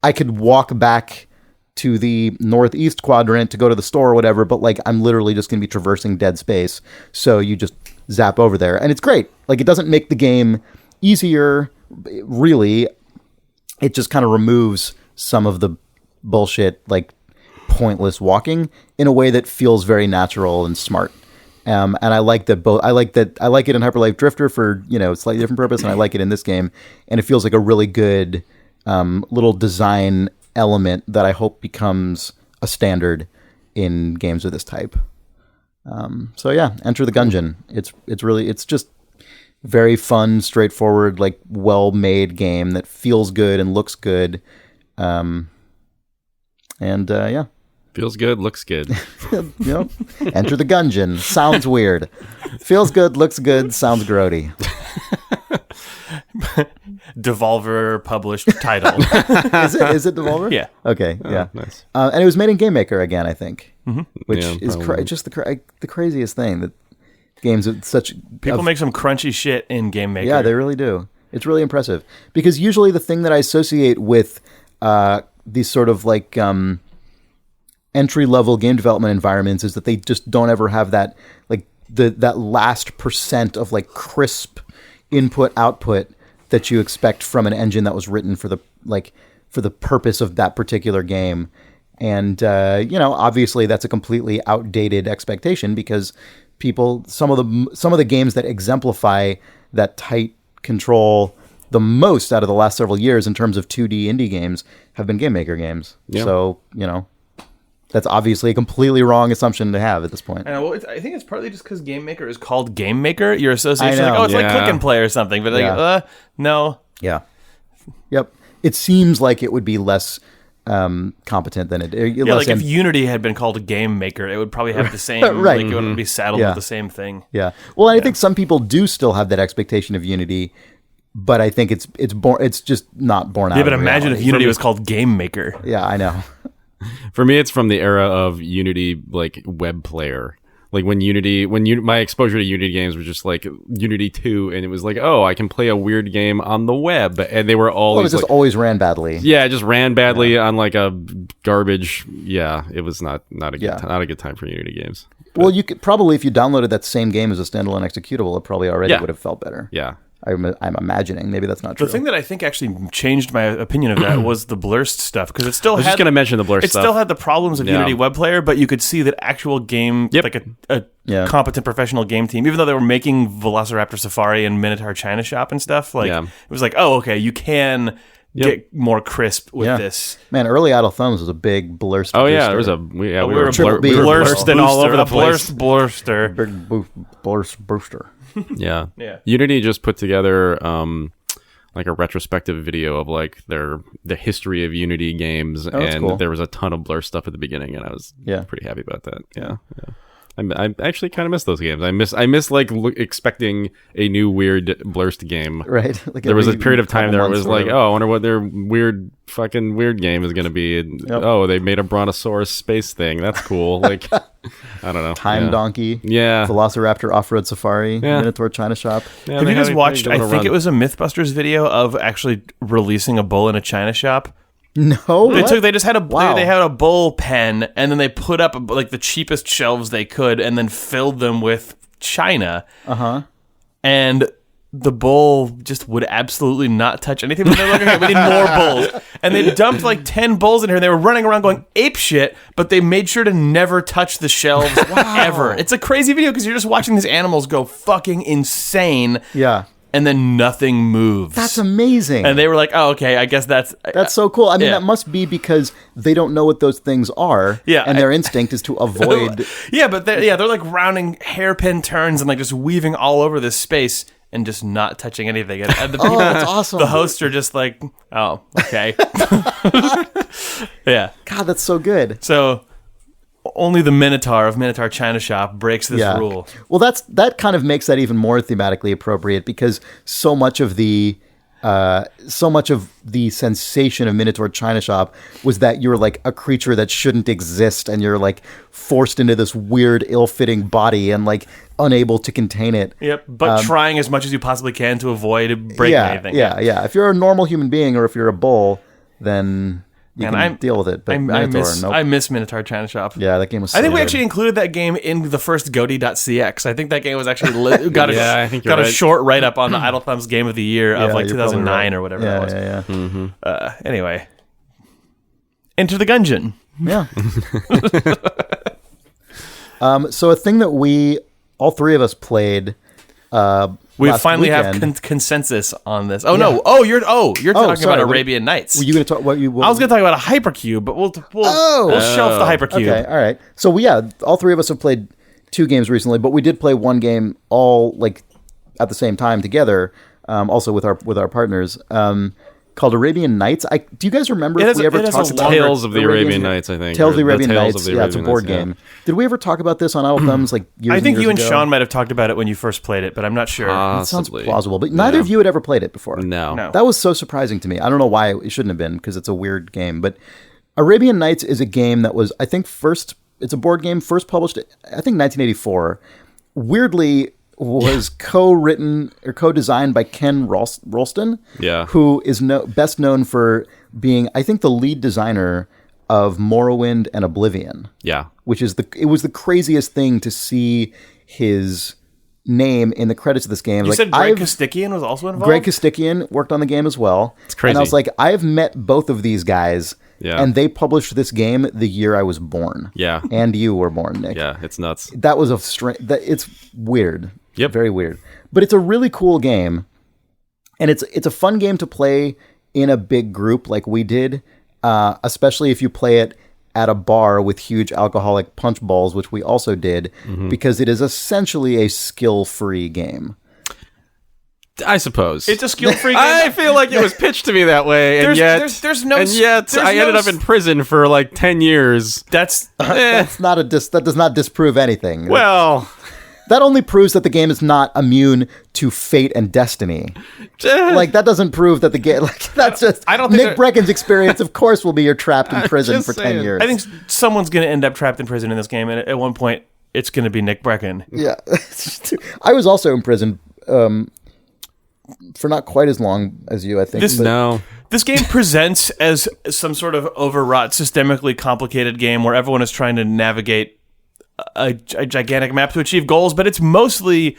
I could walk back to the northeast quadrant to go to the store or whatever, but like I'm literally just going to be traversing dead space. So you just zap over there, and it's great. Like, it doesn't make the game easier, really. It just kind of removes some of the bullshit, like pointless walking, in a way that feels very natural and smart. And I like that both. I like it in Hyperlight Drifter for slightly different purpose, and I like it in this game. And it feels like a really good little design element that I hope becomes a standard in games of this type. So yeah, Enter the Gungeon. It's just very fun, straightforward, like well-made game that feels good and looks good. Yeah. Feels good, looks good. Enter the Gungeon. Sounds weird. Feels good, looks good, sounds grody. Devolver published title. Is it Devolver? Yeah. Okay. Yeah. Nice. And it was made in Game Maker again, I think, which Yeah, is just the craziest thing, that games with such People make some crunchy shit in Game Maker. Yeah, they really do. It's really impressive, because usually the thing that I associate with these sort of like entry-level game development environments is that they just don't ever have that, like, that last percent of like crisp input-output that you expect from an engine that was written for the purpose of that particular game. And obviously that's a completely outdated expectation, because some of the games that exemplify that tight control the most out of the last several years in terms of 2D indie games have been Game Maker games. Yeah. So, that's obviously a completely wrong assumption to have at this point. I think it's partly just because Game Maker is called Game Maker. Your association, like Click and Play or something. But no. Yeah. Yep. It seems like it would be less competent than it. If Unity had been called a Game Maker, it would probably have the same. Right. Like, it wouldn't be saddled with the same thing. Yeah. Well, I think some people do still have that expectation of Unity, but I think it's just not born out. Yeah, but imagine if Unity was called Game Maker. Yeah, I know. For me, it's from the era of Unity, like web player. Like when my exposure to Unity games was just like Unity 2, and it was like, oh, I can play a weird game on the web, and they were always always ran badly. Yeah, it just ran badly on like a garbage. Yeah, it was not a good time for Unity games. But, well, you could probably, if you downloaded that same game as a standalone executable, it probably already would have felt better. Yeah. I'm imagining. Maybe that's not true. The thing that I think actually changed my opinion of that was the Blurst stuff, because it still I was just going to mention the Blurst stuff. It still had the problems of Unity Web Player, but you could see that actual game, like a competent professional game team, even though they were making Velociraptor Safari and Minotaur China Shop and stuff, like it was like, oh, okay, you can get more crisp with this. Man, early Idle Thumbs was a big Blurst. Oh yeah, there was we were Blursting all over the place. Blurster. Big Blurst booster. Yeah. Unity just put together like a retrospective video of like the history of Unity games, that's and cool. there was a ton of Blur stuff at the beginning, and I was pretty happy about that. Yeah. I actually kind of miss those games. I miss like expecting a new weird Blurst game. Right. Like There was a period of time there it was like, oh, oh, I wonder what their weird game is going to be. And, oh, they made a brontosaurus space thing. That's cool. Like, I don't know. Time Donkey. Yeah. Velociraptor Off-Road Safari. Yeah. Minotaur China Shop. Yeah, Have you guys they watched, go on I a think run. it was a Mythbusters video of actually releasing a bull in a china shop? No. They just had a Wow. they had a bull pen, and then they put up like the cheapest shelves they could, and then filled them with china. And the bull just would absolutely not touch anything. But they're like, okay, we need more bulls, and they dumped like 10 bulls in here. And they were running around going ape shit, but they made sure to never touch the shelves ever. It's a crazy video because you're just watching these animals go fucking insane. Yeah. And then nothing moves. That's amazing. And they were like, "Oh, okay. I guess that's so cool. I mean, Yeah. that must be because they don't know what those things are. Yeah, And their instinct is to avoid. yeah." But they're like rounding hairpin turns and like just weaving all over this space and just not touching anything. And the people, that's awesome. The hosts are just like, "Oh, okay." Yeah. God, that's so good. So only the Minotaur of Minotaur China Shop breaks this rule. Well, that kind of makes that even more thematically appropriate because so much of the sensation of Minotaur China Shop was that you're like a creature that shouldn't exist, and you're like forced into this weird, ill-fitting body and like unable to contain it. Yep. But trying as much as you possibly can to avoid breaking anything. Yeah. If you're a normal human being or if you're a bull, then you can deal with it. But I miss Minotaur China Shop. Yeah, that game was. I think we good. actually included that game in the first grody.cx. I think that game was actually got I think you're a right. short write up on the Idle Thumbs Game of the Year of Yeah, like you're probably 2009 right. or whatever Yeah, that was. yeah. Anyway, Enter the Gungeon. Yeah. So a thing that all three of us played. We last finally weekend. have consensus on this. Oh no! Oh, you're talking sorry, about what- Arabian Nights. Were you going to talk? What I was going to talk about a hypercube, but we'll shelf the hypercube. Okay, all right. So all three of us have played 2 games recently, but we did play one game all like at the same time together, also with our partners, called Arabian Nights. Do you guys remember if we ever talked about Tales of the Arabian Nights, I think. Tales of the Arabian Tales Nights? of the Yeah, it's a Arabian board Nights, yeah. game. Did we ever talk about this on Idle Thumbs like years I think and you and years ago? Sean might have talked about it when you first played it, but I'm not sure. That sounds Possibly. plausible, but neither of you had ever played it before. No. That was so surprising to me. I don't know why it shouldn't have been, because it's a weird game. But Arabian Nights is a game that was, I think, it's a board game first published, I think, 1984. Weirdly, was co-written or co-designed by Ken Rolston, who is best known for being, I think, the lead designer of Morrowind and Oblivion. Yeah. Which is it was the craziest thing to see his name in the credits of this game. You said Greg Kostikian was also involved? Greg Kostikian worked on the game as well. It's crazy. And I was like, I've met both of these guys, and they published this game the year I was born. Yeah. And you were born, Nick. Yeah, it's nuts. That was it's weird. Yep. Very weird. But it's a really cool game. And it's a fun game to play in a big group like we did, especially if you play it at a bar with huge alcoholic punch balls, which we also did, because it is essentially a skill-free game. I suppose It's a skill-free game. I feel like it was pitched to me that way, and yet I ended up in prison for like 10 years. That's That does not disprove anything. Well, that only proves that the game is not immune to fate and destiny. Like, that doesn't prove that the game. Like, that's just. I don't think Nick Brecken's experience, of course, will be you're trapped in prison just for 10 saying. years. I think someone's going to end up trapped in prison in this game, and at one point, it's going to be Nick Brecken. Yeah, I was also in prison for not quite as long as you. I think. This game presents as some sort of overwrought, systemically complicated game where everyone is trying to navigate a gigantic map to achieve goals, but it's mostly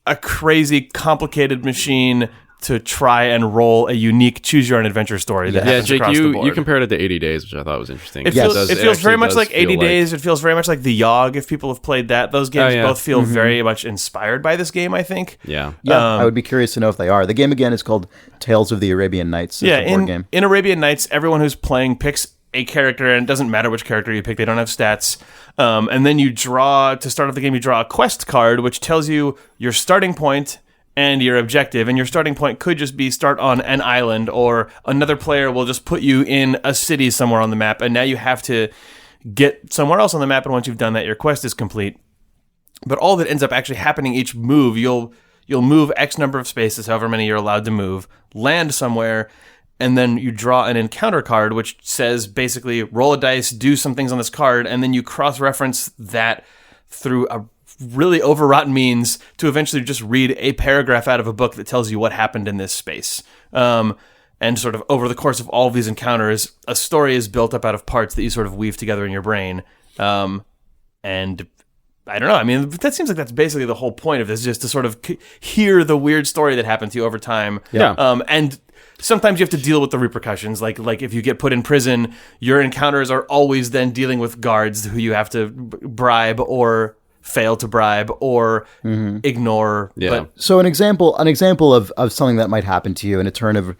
a crazy, complicated machine to try and roll a unique choose-your-own-adventure story that happens Jake, across the board. you compared it to 80 Days, which I thought was interesting. It feels very much like 80 Days. It feels very much like The Yogg, if people have played that. Those games both feel very much inspired by this game, I think. Yeah. I would be curious to know if they are. The game, again, is called Tales of the Arabian Nights. It's a board game. In Arabian Nights, everyone who's playing picks a character, and it doesn't matter which character you pick. They don't have stats. And then to start off the game, you draw a quest card, which tells you your starting point and your objective, and your starting point could just be start on an island, or another player will just put you in a city somewhere on the map, and now you have to get somewhere else on the map, and once you've done that, your quest is complete. But all that ends up actually happening each move, you'll move X number of spaces, however many you're allowed to move, land somewhere, and then you draw an encounter card, which says basically roll a dice, do some things on this card, and then you cross-reference that through a really overwrought means to eventually just read a paragraph out of a book that tells you what happened in this space. And sort of over the course of all of these encounters, a story is built up out of parts that you sort of weave together in your brain. And I don't know. I mean, that seems like that's basically the whole point of this, just to sort of hear the weird story that happened to you over time. Yeah. And sometimes you have to deal with the repercussions. Like if you get put in prison, your encounters are always then dealing with guards who you have to bribe or fail to bribe or ignore. Yeah. But So an example of something that might happen to you in a turn of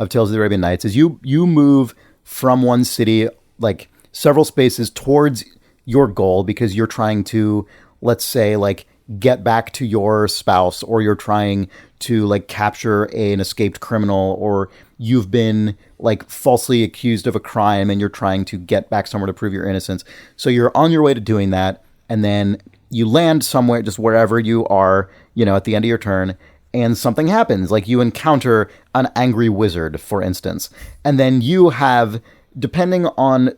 Tales of the Arabian Nights is you move from one city like several spaces towards your goal because you're trying to, let's say, like get back to your spouse, or you're trying to like capture an escaped criminal, or you've been like falsely accused of a crime and you're trying to get back somewhere to prove your innocence. So you're on your way to doing that, and then you land somewhere, just wherever you are, at the end of your turn, and something happens. Like you encounter an angry wizard, for instance. And then you have, depending on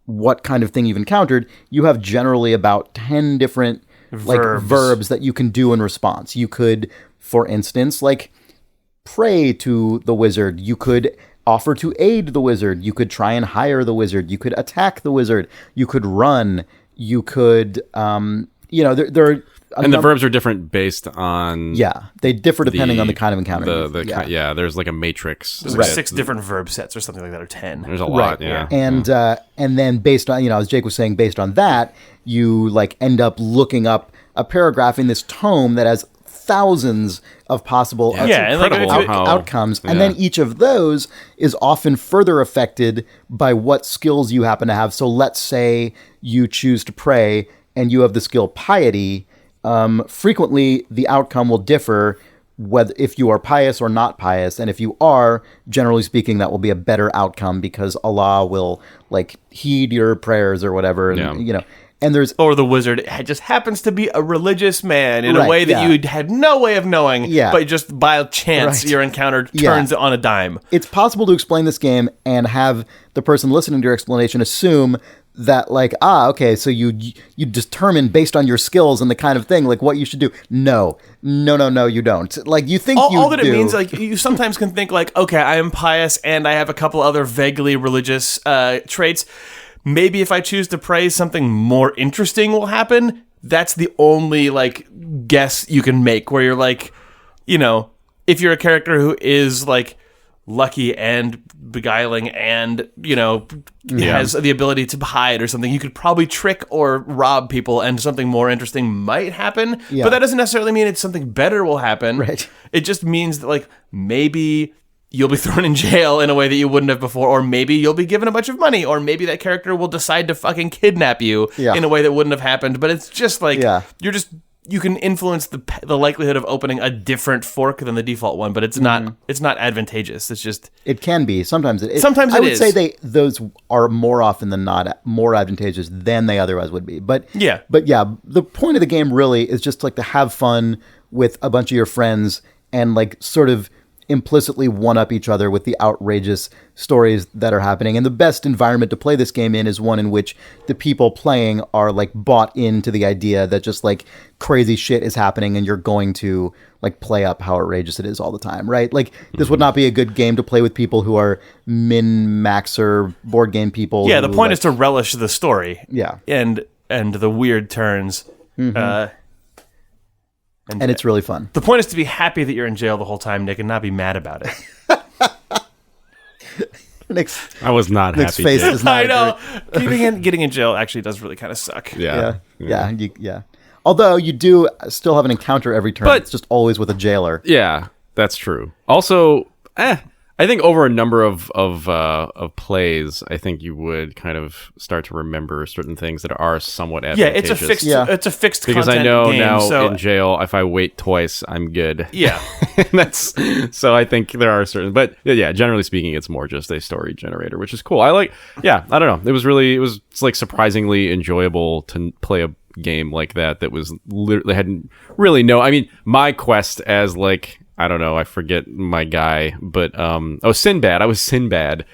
what kind of thing you've encountered, you have generally about 10 different verbs that you can do in response. You could, for instance, like pray to the wizard. You could offer to aid the wizard. You could try and hire the wizard. You could attack the wizard. You could run. You could, there are... And the verbs are different based on... Yeah, they differ depending on the kind of encounter. There's like a matrix. there's like 6 different verb sets or something like that, or 10. There's a lot, yeah. And then based on, as Jake was saying, based on that, you like end up looking up a paragraph in this tome that has thousands of possible outcomes. And then each of those is often further affected by what skills you happen to have. So let's say you choose to pray and you have the skill piety. Frequently the outcome will differ whether if you are pious or not pious, and if you are, generally speaking, that will be a better outcome because Allah will like heed your prayers or whatever. And, and there's or the wizard just happens to be a religious man in a way that you had no way of knowing, but just by chance your encounter turns on a dime. It's possible to explain this game and have the person listening to your explanation assume that like, okay, so you determine based on your skills and the kind of thing, like what you should do. No, you don't. Like you think all that it means, like you sometimes can think like, okay, I am pious and I have a couple other vaguely religious traits. Maybe if I choose to pray, something more interesting will happen. That's the only like guess you can make where you're like, if you're a character who is like lucky and beguiling and has the ability to hide or something, you could probably trick or rob people and something more interesting might happen, but that doesn't necessarily mean it's something better will happen. It just means that like maybe you'll be thrown in jail in a way that you wouldn't have before, or maybe you'll be given a bunch of money, or maybe that character will decide to fucking kidnap you in a way that wouldn't have happened. But it's just like you can influence the likelihood of opening a different fork than the default one, but it's not advantageous. It's just it can be sometimes. Sometimes I would say those are more often than not more advantageous than they otherwise would be. But the point of the game really is just like to have fun with a bunch of your friends and like sort of implicitly one-up each other with the outrageous stories that are happening. And the best environment to play this game in is one in which the people playing are like bought into the idea that just like crazy shit is happening and you're going to like play up how outrageous it is all the time, right? Like this would not be a good game to play with people who are min-maxer board game people. Yeah, the point is to relish the story. Yeah. And the weird turns. And it's really fun. The point is to be happy that you're in jail the whole time, Nick, and not be mad about it. I was not Nick's happy. Face is not I know. Getting in jail actually does really kind of suck. Yeah. Although you do still have an encounter every turn. But, it's just always with a jailer. Yeah, that's true. Also, I think over a number of plays, I think you would kind of start to remember certain things that are somewhat advantageous. It's a fixed because content I know game, now so in jail, if I wait twice, I'm good. yeah. So I think there are certain, but yeah, generally speaking, it's more just a story generator, which is cool. I don't know. It's like surprisingly enjoyable to play a game like that was literally hadn't really I mean, my quest as like, I don't know, I forget my guy, but Sinbad. I was Sinbad.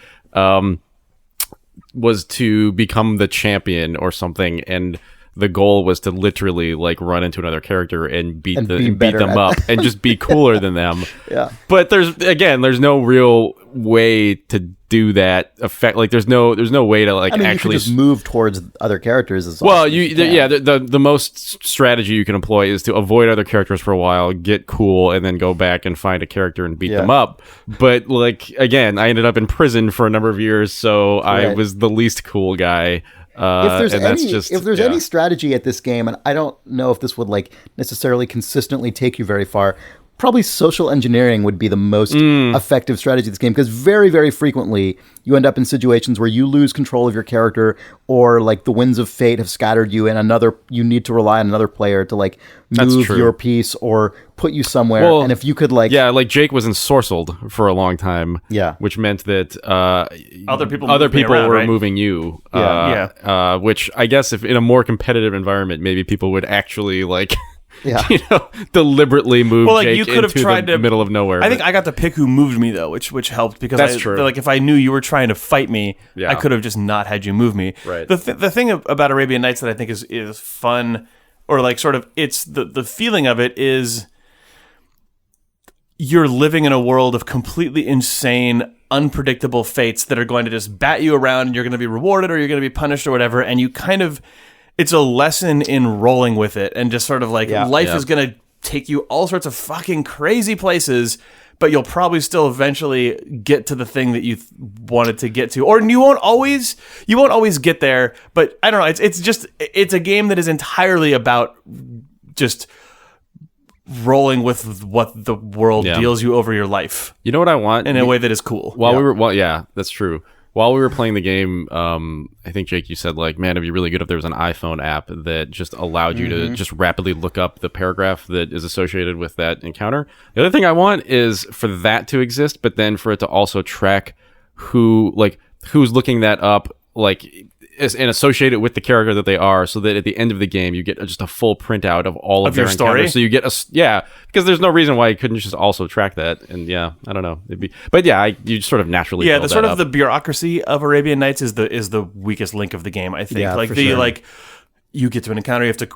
Was to become the champion or something, and the goal was to literally like run into another character and beat them up and just be cooler than them. Yeah. But there's no real way to do that effect. Like there's no way to like actually you could just move towards other characters. The most strategy you can employ is to avoid other characters for a while, get cool, and then go back and find a character and beat them up. But like again, I ended up in prison for a number of years, so I was the least cool guy. If there's any strategy at this game, and I don't know if this would like necessarily consistently take you very far, probably social engineering would be the most effective strategy of this game, because very, very frequently you end up in situations where you lose control of your character, or like the winds of fate have scattered you, and you need to rely on another player to like move your piece or put you somewhere. Well, and if you could like Jake was ensorcelled for a long time, which meant that other people were moving you, which I guess if in a more competitive environment, maybe people would actually like. Deliberately move Jake you could have tried the middle of nowhere. I think I got to pick who moved me though, which helped, because that's true. Like if I knew you were trying to fight me, I could have just not had you move me. Right. The thing about Arabian Nights that I think is fun, or like sort of it's the feeling of it is you're living in a world of completely insane, unpredictable fates that are going to just bat you around, and you're going to be rewarded or you're going to be punished or whatever, and you kind of. It's a lesson in rolling with it, and just sort of like life is going to take you all sorts of fucking crazy places, but you'll probably still eventually get to the thing that you wanted to get to, or you won't always get there. But I don't know. It's a game that is entirely about just rolling with what the world deals you over your life. You know what I want in a way that is cool. That's true. While we were playing the game, I think, Jake, you said, like, man, it'd be really good if there was an iPhone app that just allowed you to just rapidly look up the paragraph that is associated with that encounter. The other thing I want is for that to exist, but then for it to also track who's looking that up, like, and associate it with the character that they are, so that at the end of the game you get just a full printout of all of their story. So you get because there's no reason why you couldn't just also track that. And I don't know, you sort of naturally build that up. The bureaucracy of Arabian Nights is the weakest link of the game, I think. You get to an encounter, you have to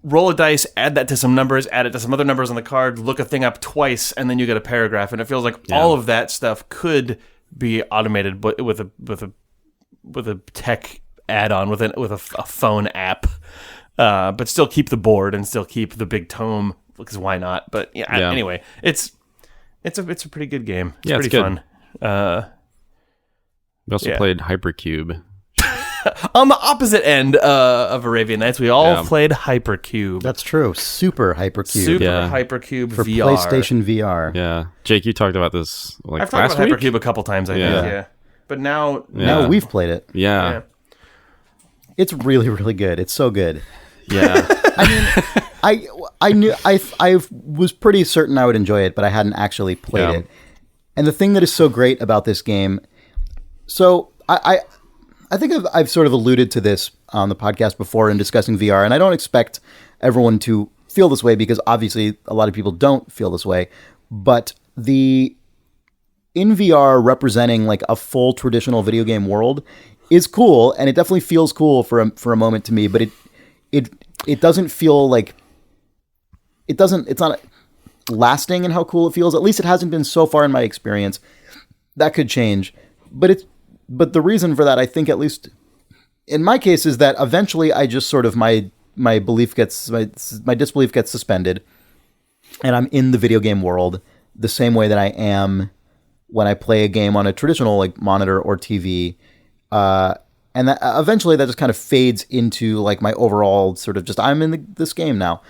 roll a dice, add that to some numbers, add it to some other numbers on the card, look a thing up twice, and then you get a paragraph. And it feels like all of that stuff could be automated, but with a tech add-on, with a phone app, but still keep the board and still keep the big tome, because why not? But anyway, it's a pretty good game. It's pretty fun. We also played Hypercube. On the opposite end of Arabian Nights, we all played Hypercube. That's true. Super Hypercube. Hypercube for VR. PlayStation VR. Yeah. Jake, you talked about this I've talked about Hypercube a couple times, I think. Yeah. But now we've played it. Yeah. It's really, really good. It's so good. Yeah. I knew I was pretty certain I would enjoy it, but I hadn't actually played it. And the thing that is so great about this game, so I think I've sort of alluded to this on the podcast before in discussing VR, and I don't expect everyone to feel this way, because obviously a lot of people don't feel this way. But in VR representing like a full traditional video game world is cool, and it definitely feels cool for a moment to me, but it doesn't feel like it's not lasting in how cool it feels. At least it hasn't been so far in my experience. That could change, but the reason for that, I think, at least in my case, is that eventually I just sort of my disbelief gets suspended, and I'm in the video game world the same way that I am when I play a game on a traditional like monitor or TV. And eventually that just kind of fades into like my overall sort of just, I'm in this game now.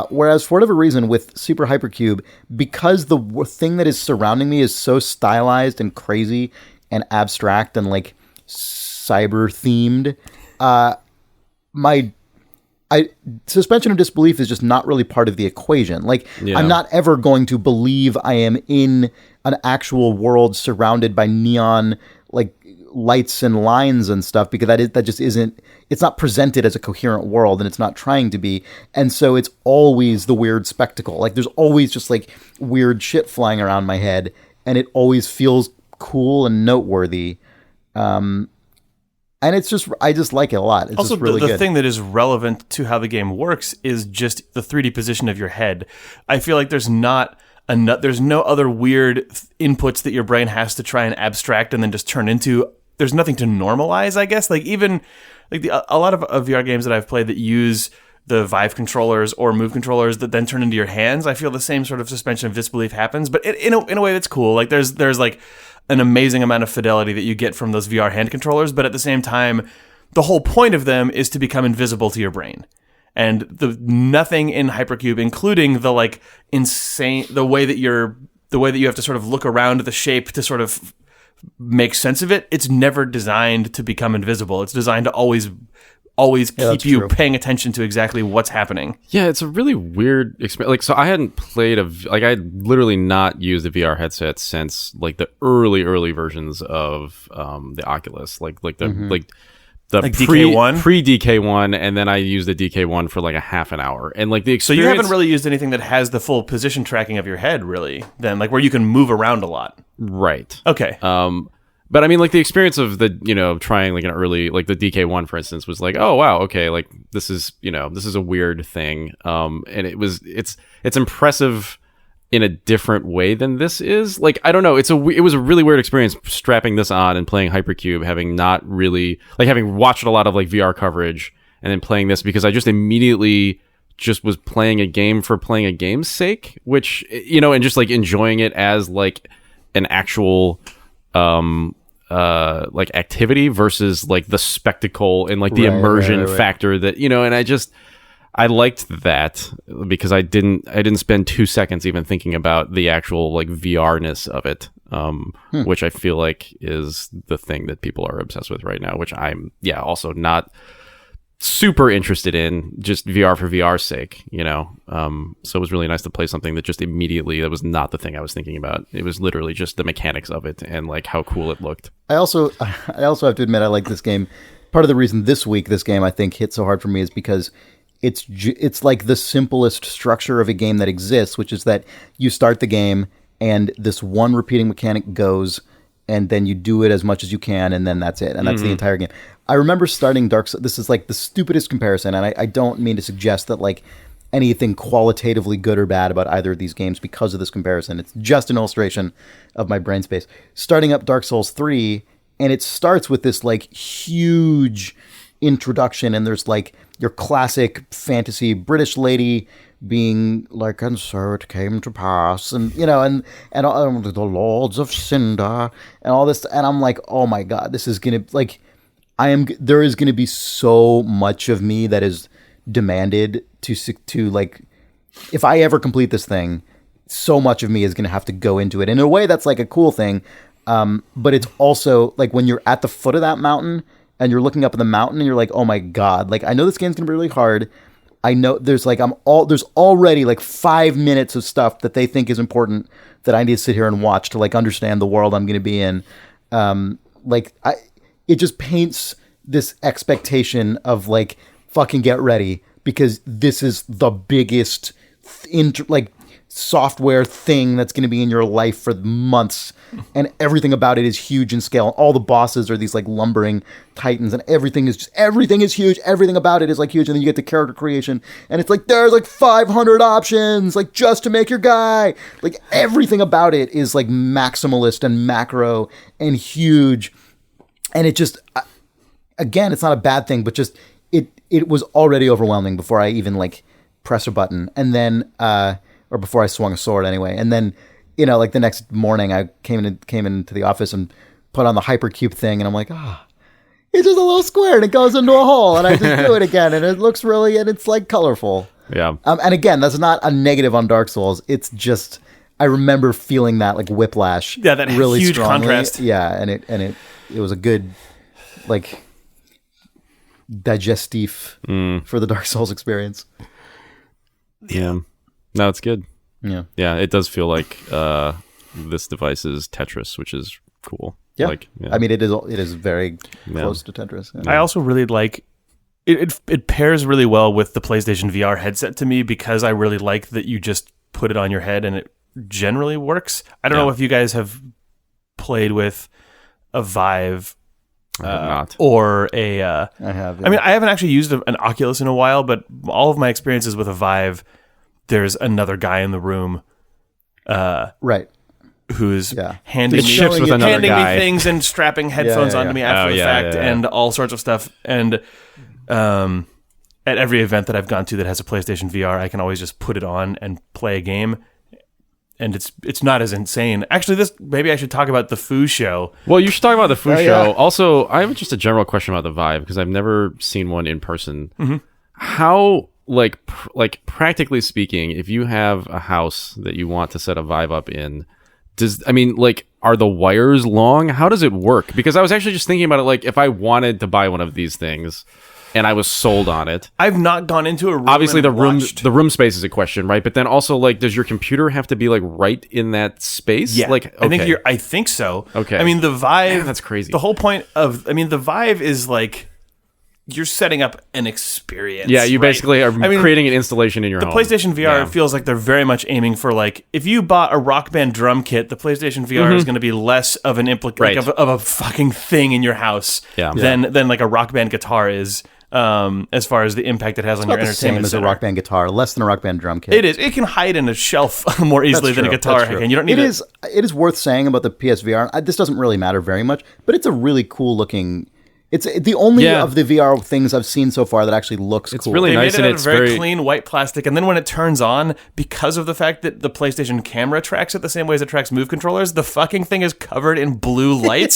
Whereas for whatever reason with Super Hypercube, because the thing that is surrounding me is so stylized and crazy and abstract and like cyber themed, my suspension of disbelief is just not really part of the equation. Like, I'm not ever going to believe I am in an actual world surrounded by neon, like, lights and lines and stuff, because that just isn't, it's not presented as a coherent world, and it's not trying to be. And so it's always the weird spectacle. Like, there's always just, like, weird shit flying around my head, and it always feels cool and noteworthy. And it's just, I just like it a lot. It's also, just really the good. thing that is relevant to how the game works is just the 3D position of your head. I feel like there's no other weird inputs that your brain has to try and abstract and then just turn into. There's nothing to normalize, I guess. Like, even like a lot of VR games that I've played that use the Vive controllers or Move controllers that then turn into your hands, I feel the same sort of suspension of disbelief happens, but in a way that's cool. Like, there's like an amazing amount of fidelity that you get from those VR hand controllers, but at the same time, the whole point of them is to become invisible to your brain. And nothing in Hypercube, including the like insane, the way that you have to sort of look around the shape to sort of make sense of it, it's never designed to become invisible. It's designed to always keep you paying attention to exactly what's happening. Yeah, it's a really weird experience. Like, so I hadn't played I had literally not used a VR headset since like the early versions of the Oculus, like the DK1? pre DK1, and then I used the DK1 for like a half an hour, and like the experience. So you haven't really used anything that has the full position tracking of your head, really? Then, like, where you can move around a lot, right? Okay. But I mean, like the experience of trying like an early, like the DK1, for instance, was like, oh wow, okay, like this is a weird thing, and it's impressive in a different way than this is. Like, I don't know, it was a really weird experience strapping this on and playing Hypercube, having watched a lot of like VR coverage and then playing this, because I just immediately just was playing a game for playing a game's sake, which, and just like enjoying it as like an actual like activity versus like the spectacle and like the immersion factor that, and I liked that, because I didn't spend 2 seconds even thinking about the actual like VR-ness of it, which I feel like is the thing that people are obsessed with right now, which I'm also not super interested in, just VR for VR's sake, so it was really nice to play something that just immediately, that was not the thing I was thinking about. It was literally just the mechanics of it and like how cool it looked. I also have to admit I like this game. Part of the reason this week this game I think hit so hard for me is because it's like the simplest structure of a game that exists, which is that you start the game and this one repeating mechanic goes, and then you do it as much as you can, and then that's it, and that's the entire game. I remember starting Dark Souls. This is like the stupidest comparison, and I don't mean to suggest that like anything qualitatively good or bad about either of these games because of this comparison. It's just an illustration of my brain space. Starting up Dark Souls 3, and it starts with this like huge introduction, and there's like your classic fantasy British lady being like, and so it came to pass, and and the Lords of Cinder and all this, and I'm like, oh my god, this is gonna like, there is gonna be so much of me that is demanded to like, if I ever complete this thing, so much of me is gonna have to go into it. In a way, that's like a cool thing, but it's also like when you're at the foot of that mountain and you're looking up at the mountain and you're like, oh my god, like I know this game's gonna be really hard. I know there's already like 5 minutes of stuff that they think is important that I need to sit here and watch to like understand the world I'm going to be in. It just paints this expectation of like, fucking get ready, because this is the biggest software thing that's going to be in your life for months, and everything about it is huge in scale. All the bosses are these like lumbering titans, and everything is huge. Everything about it is like huge, and then you get the character creation, and it's like there's like 500 options like just to make your guy. Like everything about it is like maximalist and macro and huge, and it just again, it's not a bad thing, but just it was already overwhelming before I even like press a button, and then or before I swung a sword anyway. And then, like the next morning I came into the office and put on the Hypercube thing, and I'm like, it's just a little square and it goes into a hole, and I just do it again, and it looks really, and it's like colorful. Yeah. And again, that's not a negative on Dark Souls. It's just I remember feeling that like whiplash. Yeah, that really huge strongly. contrast. Yeah, and it was a good like digestif for the Dark Souls experience. Yeah. No, it's good. Yeah. Yeah, it does feel like this device is Tetris, which is cool. Yeah. Like, I mean, it is very close to Tetris. Yeah. I also really like it pairs really well with the PlayStation VR headset to me because I really like that you just put it on your head and it generally works. I don't know if you guys have played with a Vive not. or a I have. I mean, I haven't actually used an Oculus in a while, but all of my experiences with a Vive, there's another guy in the room right. who's Yeah. handing It ships with another handing guy. me things and strapping headphones onto me after the fact and all sorts of stuff. And at every event that I've gone to that has a PlayStation VR, I can always just put it on and play a game. And it's not as insane. Actually, maybe I should talk about the Foo Show. Well, you should talk about the Foo Show. yeah. Also, I have just a general question about the Vive because I've never seen one in person. Mm-hmm. How, like practically speaking, if you have a house that you want to set a Vive up in, are the wires long? How does it work? Because I was actually just thinking about it, like if I wanted to buy one of these things and I was sold on it. I've not gone into a room. Obviously, and the room space is a question, right? But then also, like, does your computer have to be like right in that space? Yeah, like okay. I think so. Okay. I mean, the Vive. Man, that's crazy. The whole point of, the Vive is like you're setting up an experience. Yeah, you right? basically are creating an installation in your home. The PlayStation VR feels like they're very much aiming for like if you bought a Rock Band drum kit, the PlayStation VR is going to be less of an Right. of a fucking thing in your house than like a Rock Band guitar is. As far as the impact it has on your About the same entertainment as center. a Rock Band guitar, less than a Rock Band drum kit. It is. It can hide in a shelf more easily than a guitar can. You don't need It is worth saying about the PSVR. This doesn't really matter very much, but it's a really cool looking. It's the only of the VR things I've seen so far that actually looks cool. really They nice, made it and out of it's very very clean white plastic, and then when it turns on, because of the fact that the PlayStation camera tracks it the same way as it tracks Move controllers, the fucking thing is covered in blue lights,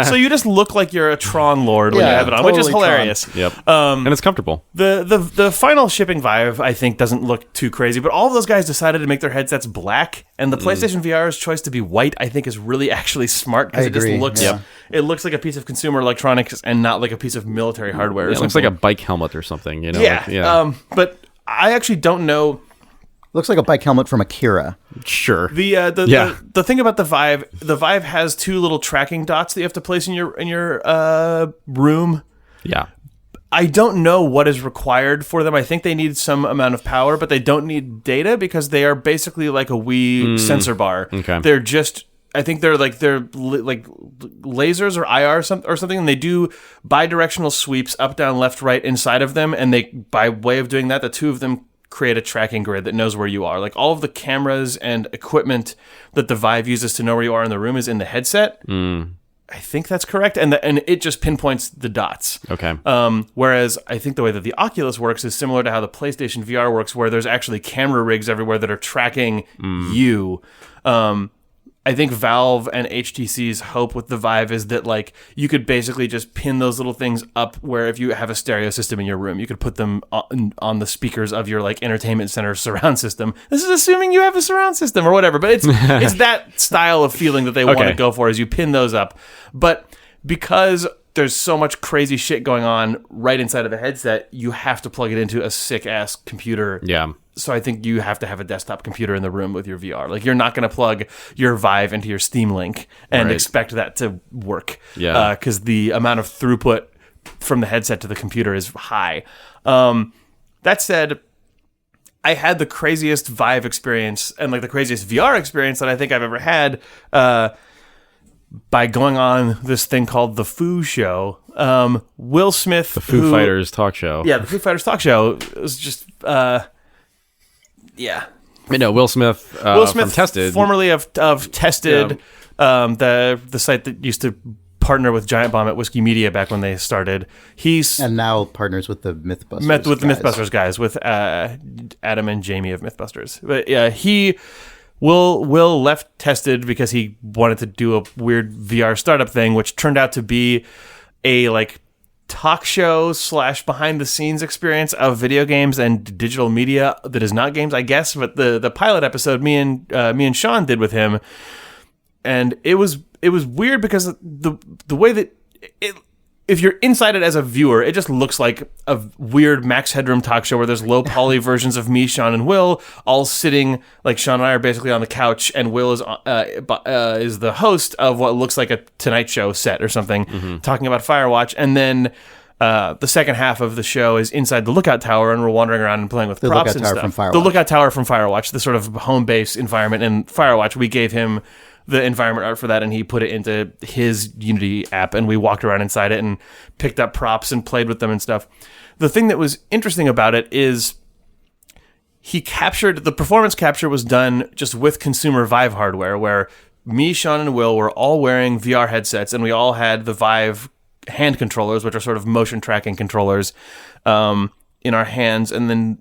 so you just look like you're a Tron Lord when you have it on, which is totally hilarious. Yep. And it's comfortable. The final shipping Vive, I think, doesn't look too crazy, but all of those guys decided to make their headsets black, and the PlayStation VR's choice to be white, I think, is really actually smart because it just agree. looks it looks like a piece of consumer electronics and not like a piece of military hardware. It looks like a bike helmet or something, you know? Yeah. But I actually don't know. Looks like a bike helmet from Akira. Sure. The thing about the Vive has two little tracking dots that you have to place in your room. Yeah. I don't know what is required for them. I think they need some amount of power, but they don't need data because they are basically like a Wii sensor bar. Okay. They're just. I think they're like lasers or IR or something, and they do bidirectional sweeps up, down, left, right inside of them, and they, by way of doing that, the two of them create a tracking grid that knows where you are. Like all of the cameras and equipment that the Vive uses to know where you are in the room is in the headset. I think that's correct, and it just pinpoints the dots. Okay. Whereas I think the way that the Oculus works is similar to how the PlayStation VR works, where there's actually camera rigs everywhere that are tracking you. I think Valve and HTC's hope with the Vive is that like you could basically just pin those little things up where if you have a stereo system in your room, you could put them on the speakers of your like entertainment center surround system. This is assuming you have a surround system or whatever, but it's that style of feeling that they want to go for is you pin those up. But because there's so much crazy shit going on right inside of the headset, you have to plug it into a sick ass computer. Yeah. So I think you have to have a desktop computer in the room with your VR. Like you're not going to plug your Vive into your Steam Link and expect that to work. Yeah. Because the amount of throughput from the headset to the computer is high. That said, I had the craziest Vive experience and like the craziest VR experience that I think I've ever had by going on this thing called the Foo Show. Will Smith, The Foo Fighters talk show. Yeah, the Foo Fighters talk show was just. Yeah. I know Will Smith from Tested. Formerly of Tested, the site that used to partner with Giant Bomb at Whiskey Media back when they started. And now partners with the Mythbusters the Mythbusters guys, with Adam and Jamie of Mythbusters. But yeah, Will left Tested because he wanted to do a weird VR startup thing, which turned out to be a like talk show / behind the scenes experience of video games and digital media that is not games, I guess. But the pilot episode me and Sean did with him, and it was weird because the way that if you're inside it as a viewer, it just looks like a weird Max Headroom talk show where there's low poly versions of me, Sean, and Will all sitting, like Sean and I are basically on the couch, and Will is the host of what looks like a Tonight Show set or something, talking about Firewatch, and then the second half of the show is inside the lookout tower, and we're wandering around and playing with props and stuff. The lookout tower from Firewatch, the sort of home base environment in Firewatch. We gave him the environment art for that, and he put it into his Unity app, and we walked around inside it and picked up props and played with them and stuff. The thing that was interesting about it is the performance capture was done just with consumer Vive hardware, where me, Sean, and Will were all wearing VR headsets, and we all had the Vive hand controllers, which are sort of motion tracking controllers, in our hands, and then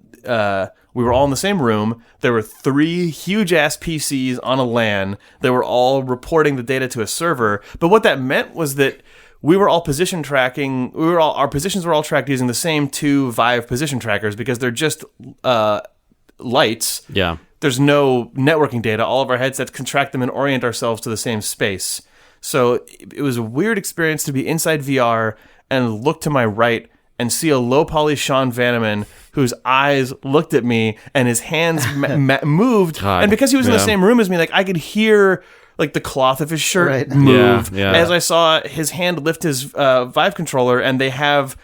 we were all in the same room. There were 3 huge-ass PCs on a LAN. They were all reporting the data to a server. But what that meant was that we were all position tracking. Our positions were all tracked using the same 2 Vive position trackers because they're just lights. Yeah. There's no networking data. All of our headsets can track them and orient ourselves to the same space. So it was a weird experience to be inside VR and look to my right and see a low-poly Sean Vanneman whose eyes looked at me and his hands moved. God. And because he was in the same room as me, like I could hear like the cloth of his shirt move as I saw his hand lift his Vive controller, and they have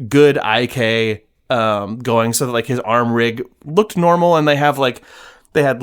good IK going so that like his arm rig looked normal, and they had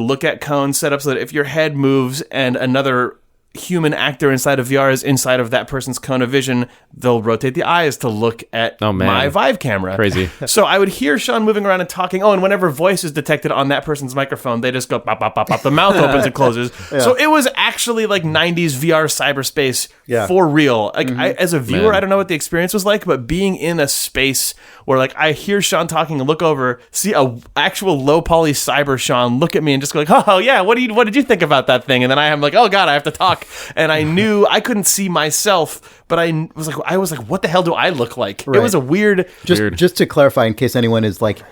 look at cones set up so that if your head moves and another human actor inside of VR is inside of that person's cone of vision, they'll rotate the eyes to look at my Vive camera. Crazy. So I would hear Sean moving around and talking. Oh, and whenever voice is detected on that person's microphone, they just go pop, pop, pop, pop. The mouth opens and closes. So it was actually like 90s VR cyberspace for real. Like as a viewer, I don't know what the experience was like, but being in a space where like I hear Sean talking and look over, see a actual low poly cyber Sean look at me and just go like, oh yeah, what did you think about that thing? And then I am like, oh god, I have to talk. And I knew I couldn't see myself, but I was like, what the hell do I look like? Right. It was a weird. Just to clarify, in case anyone is like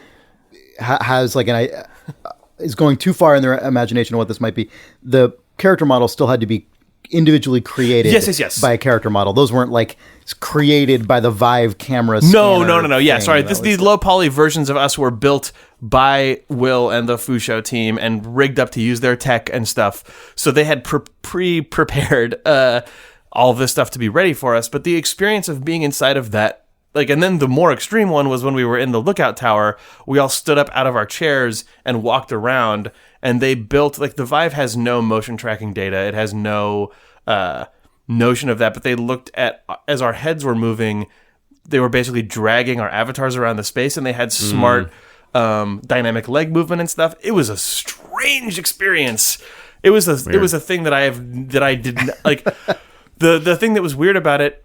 has like is going too far in their imagination of what this might be, the character model still had to be individually created by a character model. Those weren't like created by the Vive camera. No. Yeah, sorry. These low poly versions of us were built by Will and the Foo Show team and rigged up to use their tech and stuff. So they had pre-prepared all this stuff to be ready for us. But the experience of being inside of that, like, and then the more extreme one was when we were in the lookout tower. We all stood up out of our chairs and walked around, and they built, like, the Vive has no motion tracking data. It has no notion of that, but they looked at, as our heads were moving, they were basically dragging our avatars around the space, and they had smart dynamic leg movement and stuff. It was a strange experience. It was a thing that I didn't like. The thing that was weird about it,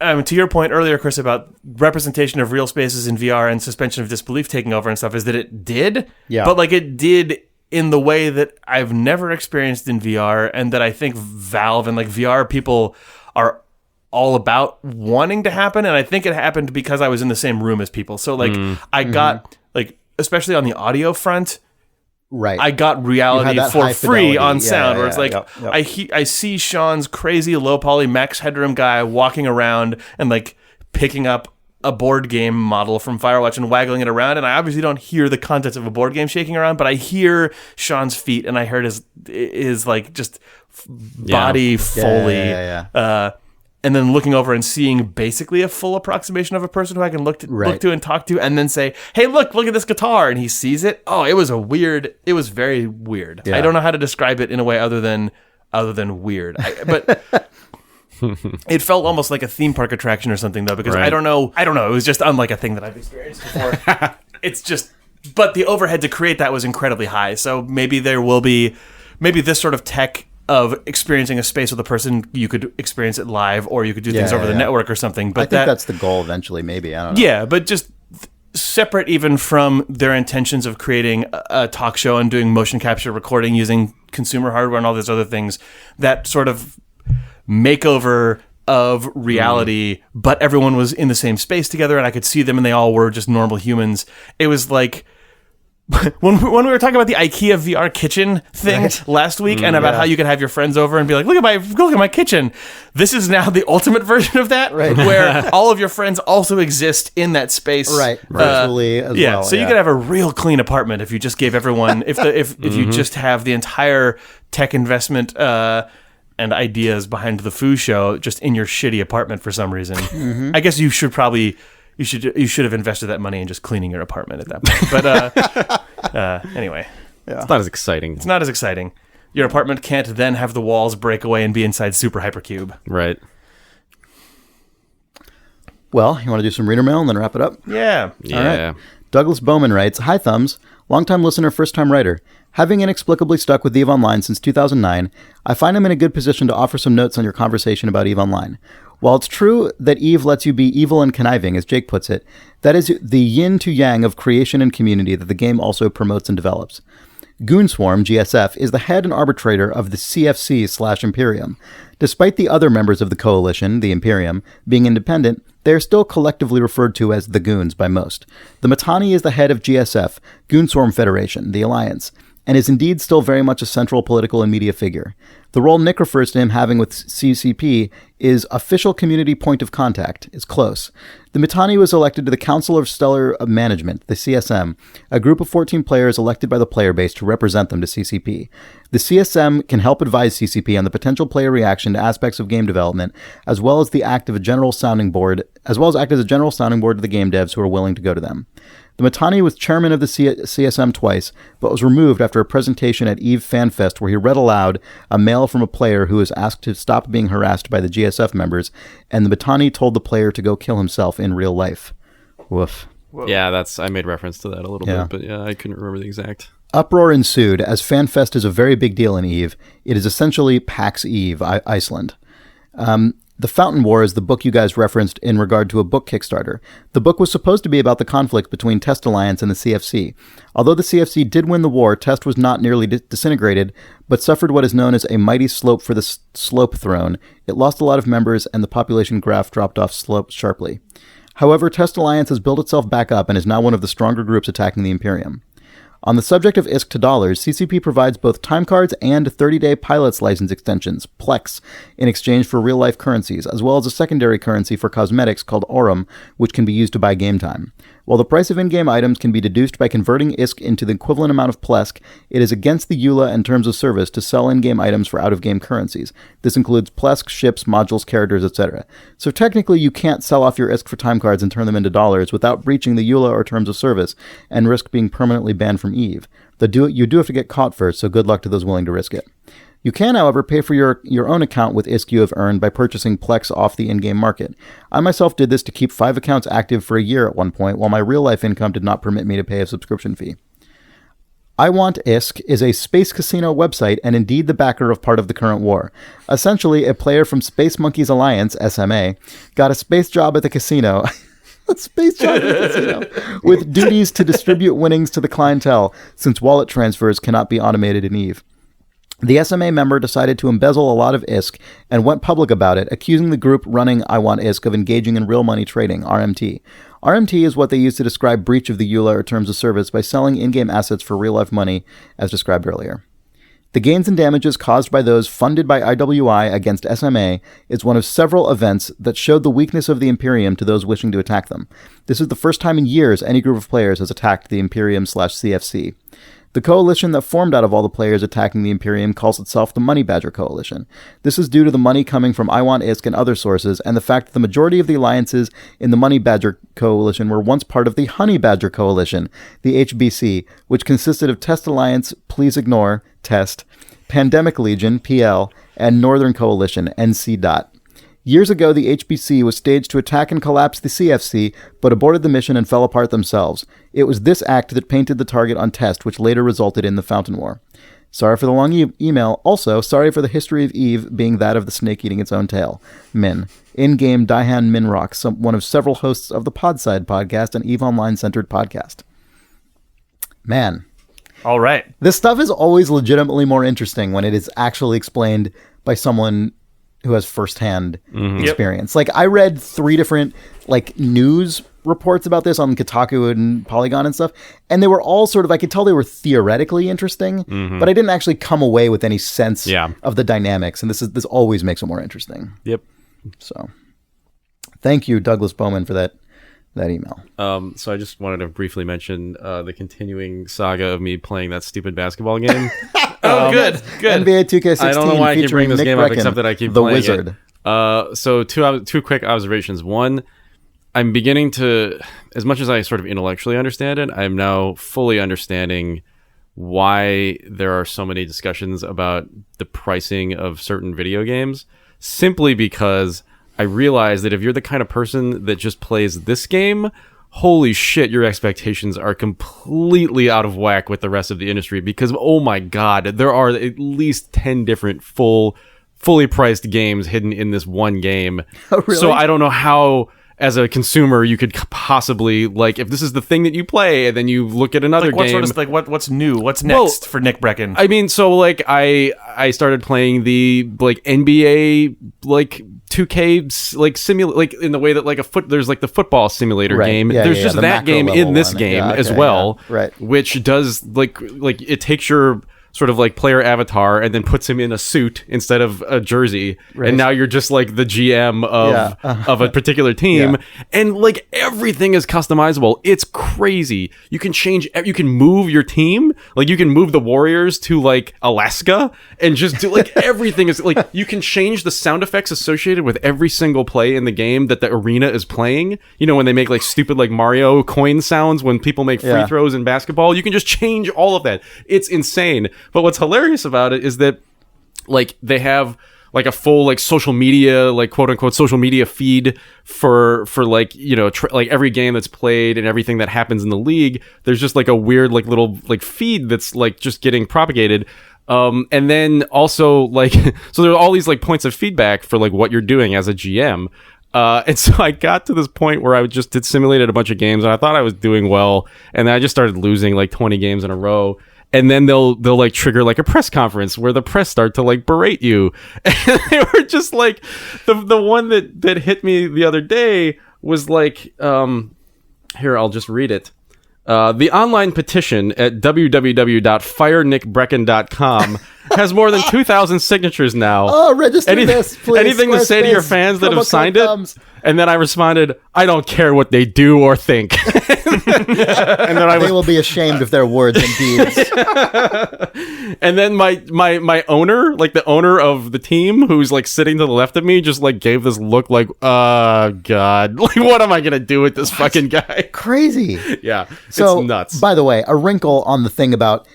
to your point earlier, Chris, about representation of real spaces in VR and suspension of disbelief taking over and stuff, is that it did. Yeah. But like it did in the way that I've never experienced in VR, and that I think Valve and like VR people are all about wanting to happen. And I think it happened because I was in the same room as people. So like I got like, especially on the audio front, right, I got reality for free on sound, where it's like I see Sean's crazy low poly Max Headroom guy walking around and like picking up a board game model from Firewatch and waggling it around, and I obviously don't hear the contents of a board game shaking around, but I hear Sean's feet, and I heard his like just body Foley. And then looking over and seeing basically a full approximation of a person who I can look to and talk to, and then say, hey, look at this guitar. And he sees it. Oh, it was very weird. Yeah. I don't know how to describe it in a way other than weird. But it felt almost like a theme park attraction or something, though, because I don't know. It was just unlike a thing that I've experienced before. But the overhead to create that was incredibly high. So maybe this sort of tech of experiencing a space with a person, you could experience it live, or you could do things over the network or something. But I think that's the goal eventually, maybe. I don't know. Yeah, but just separate even from their intentions of creating a talk show and doing motion capture recording using consumer hardware and all these other things, that sort of makeover of reality, but everyone was in the same space together, and I could see them, and they all were just normal humans. It was like when we were talking about the IKEA VR kitchen thing last week, and about how you could have your friends over and be like, look at my kitchen. This is now the ultimate version of that, where all of your friends also exist in that space, virtually as well. So you could have a real clean apartment if you just gave everyone if you just have the entire tech investment and ideas behind the Foo Show just in your shitty apartment for some reason. I guess you should probably. You should have invested that money in just cleaning your apartment at that point. But anyway. It's not as exciting. It's not as exciting. Your apartment can't then have the walls break away and be inside Super Hypercube. Right. Well, you want to do some reader mail and then wrap it up? Yeah. Yeah. All right. Douglas Bowman writes, Hi Thumbs, longtime listener, first-time writer. Having inexplicably stuck with EVE Online since 2009, I find I'm in a good position to offer some notes on your conversation about EVE Online. While it's true that EVE lets you be evil and conniving, as Jake puts it, that is the yin to yang of creation and community that the game also promotes and develops. Goonswarm, GSF, is the head and arbitrator of the CFC/Imperium. Despite the other members of the coalition, the Imperium, being independent, they are still collectively referred to as the Goons by most. The Mittani is the head of GSF, Goonswarm Federation, the Alliance, and is indeed still very much a central political and media figure. The role Nick refers to him having with CCP is official community point of contact. It's close. The Mittani was elected to the Council of Stellar Management, the CSM, a group of 14 players elected by the player base to represent them to CCP. The CSM can help advise CCP on the potential player reaction to aspects of game development, as well as act as a general sounding board to the game devs who are willing to go to them. The Mittani was chairman of the CSM twice, but was removed after a presentation at EVE FanFest where he read aloud a mail from a player who was asked to stop being harassed by the GSF members, and the Mittani told the player to go kill himself in real life. Woof. Whoa. Yeah, I made reference to that a little bit, but yeah, I couldn't remember the exact. Uproar ensued, as FanFest is a very big deal in EVE. It is essentially PAX EVE, Iceland. The Fountain War is the book you guys referenced in regard to a book Kickstarter. The book was supposed to be about the conflict between Test Alliance and the CFC. Although the CFC did win the war, Test was not nearly disintegrated, but suffered what is known as a mighty slope for the slope throne. It lost a lot of members, and the population graph dropped off slope sharply. However, Test Alliance has built itself back up and is now one of the stronger groups attacking the Imperium. On the subject of ISK to dollars, CCP provides both time cards and 30-day pilot's license extensions, Plex, in exchange for real-life currencies, as well as a secondary currency for cosmetics called Aurum, which can be used to buy game time. While the price of in-game items can be deduced by converting ISK into the equivalent amount of Plesk, it is against the EULA and terms of service to sell in-game items for out-of-game currencies. This includes Plesk, ships, modules, characters, etc. So technically you can't sell off your ISK for time cards and turn them into dollars without breaching the EULA or terms of service and risk being permanently banned from EVE. You do have to get caught first, so good luck to those willing to risk it. You can, however, pay for your own account with ISK you have earned by purchasing Plex off the in-game market. I myself did this to keep 5 accounts active for a year at one point, while my real-life income did not permit me to pay a subscription fee. I Want ISK is a space casino website and indeed the backer of part of the current war. Essentially, a player from Space Monkeys Alliance, SMA, got a space job at the casino... with duties to distribute winnings to the clientele, since wallet transfers cannot be automated in EVE. The SMA member decided to embezzle a lot of ISK and went public about it, accusing the group running I Want ISK of engaging in real money trading, RMT. RMT is what they use to describe breach of the EULA or terms of service by selling in-game assets for real-life money, as described earlier. The gains and damages caused by those funded by IWI against SMA is one of several events that showed the weakness of the Imperium to those wishing to attack them. This is the first time in years any group of players has attacked the Imperium/CFC. The coalition that formed out of all the players attacking the Imperium calls itself the Money Badger Coalition. This is due to the money coming from I Want ISK and other sources, and the fact that the majority of the alliances in the Money Badger Coalition were once part of the Honey Badger Coalition, the HBC, which consisted of Test Alliance, Please Ignore, Test, Pandemic Legion, PL, and Northern Coalition, NC. Years ago, the HBC was staged to attack and collapse the CFC, but aborted the mission and fell apart themselves. It was this act that painted the target on Test, which later resulted in the Fountain War. Sorry for the long email. Also, sorry for the history of EVE being that of the snake eating its own tail. Min. In-game Daihan Minrock, one of several hosts of the Podside podcast, an EVE Online-centered podcast. Man. All right. This stuff is always legitimately more interesting when it is actually explained by someone firsthand experience. Like I read 3 different like news reports about this on Kotaku and Polygon and stuff, and they were all sort of, I could tell they were theoretically interesting, but I didn't actually come away with any sense of the dynamics, and this always makes it more interesting. Yep. So thank you, Douglas Bowman, for that email. So I just wanted to briefly mention the continuing saga of me playing that stupid basketball game. Good. NBA 2K16. I don't know why I keep bringing this Nick game up, Brecken, except that I keep the playing Wizard. it. So two quick observations. One, I'm beginning to, as much as I sort of intellectually understand it, I'm now fully understanding why there are so many discussions about the pricing of certain video games, simply because I realize that if you're the kind of person that just plays this game, holy shit, your expectations are completely out of whack with the rest of the industry, because oh my god, there are at least 10 different fully priced games hidden in this one game. Oh, really? So I don't know how, as a consumer, you could possibly, like, if this is the thing that you play and then you look at another Like what game, sort of, like what's new? What's next for Nick Brecken? I mean, so like I started playing the like NBA like 2K like simulate, like in the way that like there's like the football simulator game. Yeah, there's yeah, just the that macro game level in this one. game Yeah, as okay, well, yeah. Right. Which does like it takes your sort of like player avatar and then puts him in a suit instead of a jersey, and now you're just like the GM of of a particular team, and like everything is customizable. It's crazy. You can you can move your team, like you can move the Warriors to like Alaska and just do like everything is like, you can change the sound effects associated with every single play in the game that the arena is playing. You know, when they make like stupid like Mario coin sounds when people make free throws in basketball, you can just change all of that. It's insane. But what's hilarious about it is that like they have like a full like social media, like quote unquote social media feed for like, you know, like every game that's played and everything that happens in the league. There's just like a weird like little like feed that's like just getting propagated. And then also like, so there are all these like points of feedback for like what you're doing as a GM. And so I got to this point where I just did simulated a bunch of games and I thought I was doing well. And then I just started losing like 20 games in a row. And then they'll like trigger like a press conference where the press start to like berate you. And they were just like, the one that hit me the other day was like, here, I'll just read it. The online petition at www.firenickbrecken.com has more than 2,000 signaters now. Oh, register this, please. Anything to say to your fans that have signed it? And then I responded, I don't care what they do or think. And then they will be ashamed of their words and deeds. And then my owner, like the owner of the team, who's like sitting to the left of me, just like gave this look like, God, like what am I gonna do with this fucking guy? Crazy. Yeah, so, it's nuts. By the way, a wrinkle on the thing about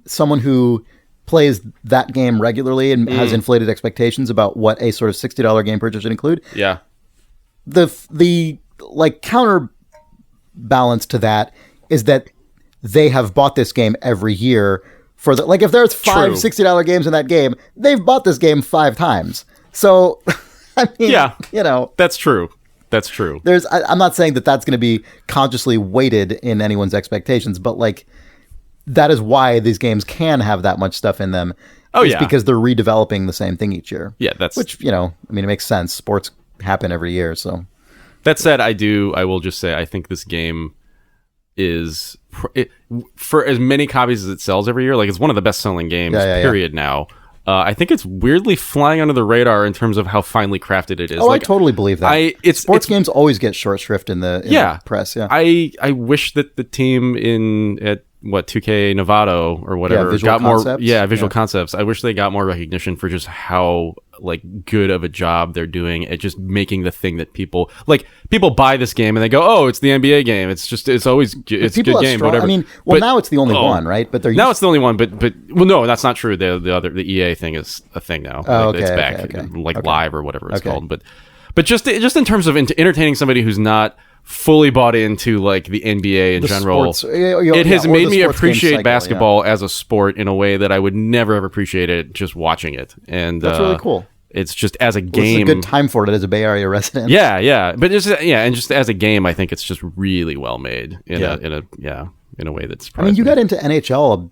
someone who plays that game regularly and has inflated expectations about what a sort of $60 game purchase should include. Yeah. The like counterbalance to that is that they have bought this game every year for the, like, if there's five $60 games in that game, they've bought this game 5 times. So I mean, you know, that's true. That's true. I'm not saying that that's going to be consciously weighted in anyone's expectations, but like that is why these games can have that much stuff in them. Oh, yeah. Because they're redeveloping the same thing each year. Yeah, that's... Which, you know, I mean, it makes sense. Sports happen every year, so... That said, I will just say, I think this game is... for as many copies as it sells every year, like, it's one of the best-selling games, period, now. I think it's weirdly flying under the radar in terms of how finely crafted it is. Oh, like, I totally believe that. Sports games always get short shrift in the press, I wish that the team at 2K Novato or whatever got more visual concepts. I wish they got more recognition for just how like good of a job they're doing at just making the thing that people buy this game and they go, oh, it's the NBA game. It's always it's a good game. Whatever. I mean, now it's the only one, right? But now it's the only one. But well, no, that's not true. The EA thing is a thing now. Oh, it's back live or whatever it's called. But just in terms of entertaining somebody who's not fully bought into like the NBA in general, it has made me appreciate basketball as a sport in a way that I would never have appreciated just watching it. And that's really cool. It's just as a game, it's a good time for it as a Bay Area resident. But and just as a game, I think it's just really well made in a way that's. I mean, you got into NHL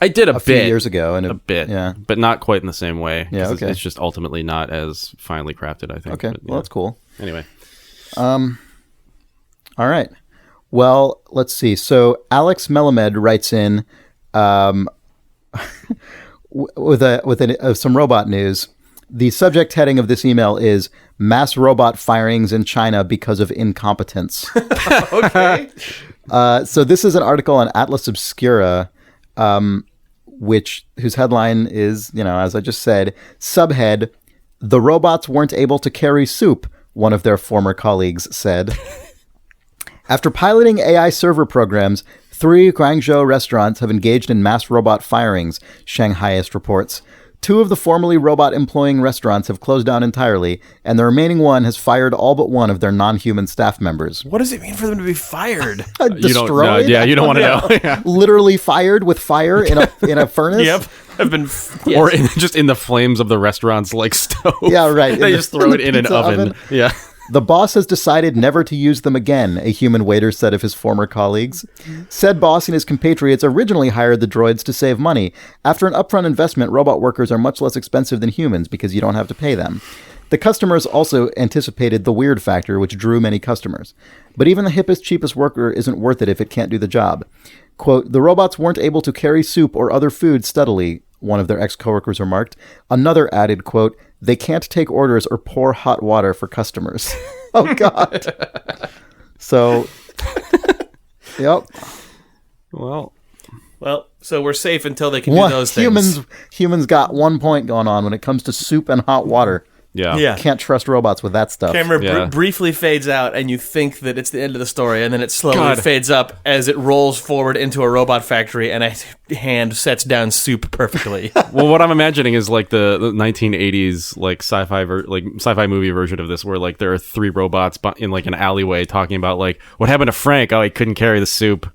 I did a few bit years ago, and a bit, yeah, but not quite in the same way. Yeah, okay. It's just ultimately not as finely crafted, I think. Okay, but, well, that's cool. Anyway, all right. Well, let's see. So Alex Melamed writes in with some robot news. The subject heading of this email is "Mass Robot Firings in China Because of Incompetence." Okay. So this is an article on Atlas Obscura, whose headline is, as I just said, subhead, "The robots weren't able to carry soup," one of their former colleagues said. After piloting AI server programs, 3 Guangzhou restaurants have engaged in mass robot firings, Shanghaiist reports. 2 of the formerly robot-employing restaurants have closed down entirely, and the remaining one has fired all but one of their non-human staff members. What does it mean for them to be fired? Destroyed? You don't want to know. Yeah. Literally fired with fire in a furnace? Yep. Have been Or just in the flames of the restaurant's stove. Yeah, right. They just throw it in an pizza oven. Yeah. The boss has decided never to use them again, a human waiter said of his former colleagues. Said boss and his compatriots originally hired the droids to save money. After an upfront investment, robot workers are much less expensive than humans because you don't have to pay them. The customers also anticipated the weird factor, which drew many customers. But even the hippest, cheapest worker isn't worth it if it can't do the job. Quote, "The robots weren't able to carry soup or other food steadily," one of their ex-coworkers remarked. Another added, quote, "They can't take orders or pour hot water for customers." Oh, God. So, yep. Well, so we're safe until they can do those things. Humans got 1 point going on when it comes to soup and hot water. yeah. Can't trust robots with that stuff. Camera briefly fades out, and you think that it's the end of the story, and then it slowly fades up as it rolls forward into a robot factory, and a hand sets down soup perfectly. Well, what I'm imagining is the 1980s sci-fi movie version of this, where there are 3 robots in an alleyway talking about what happened to Frank? Oh, he couldn't carry the soup.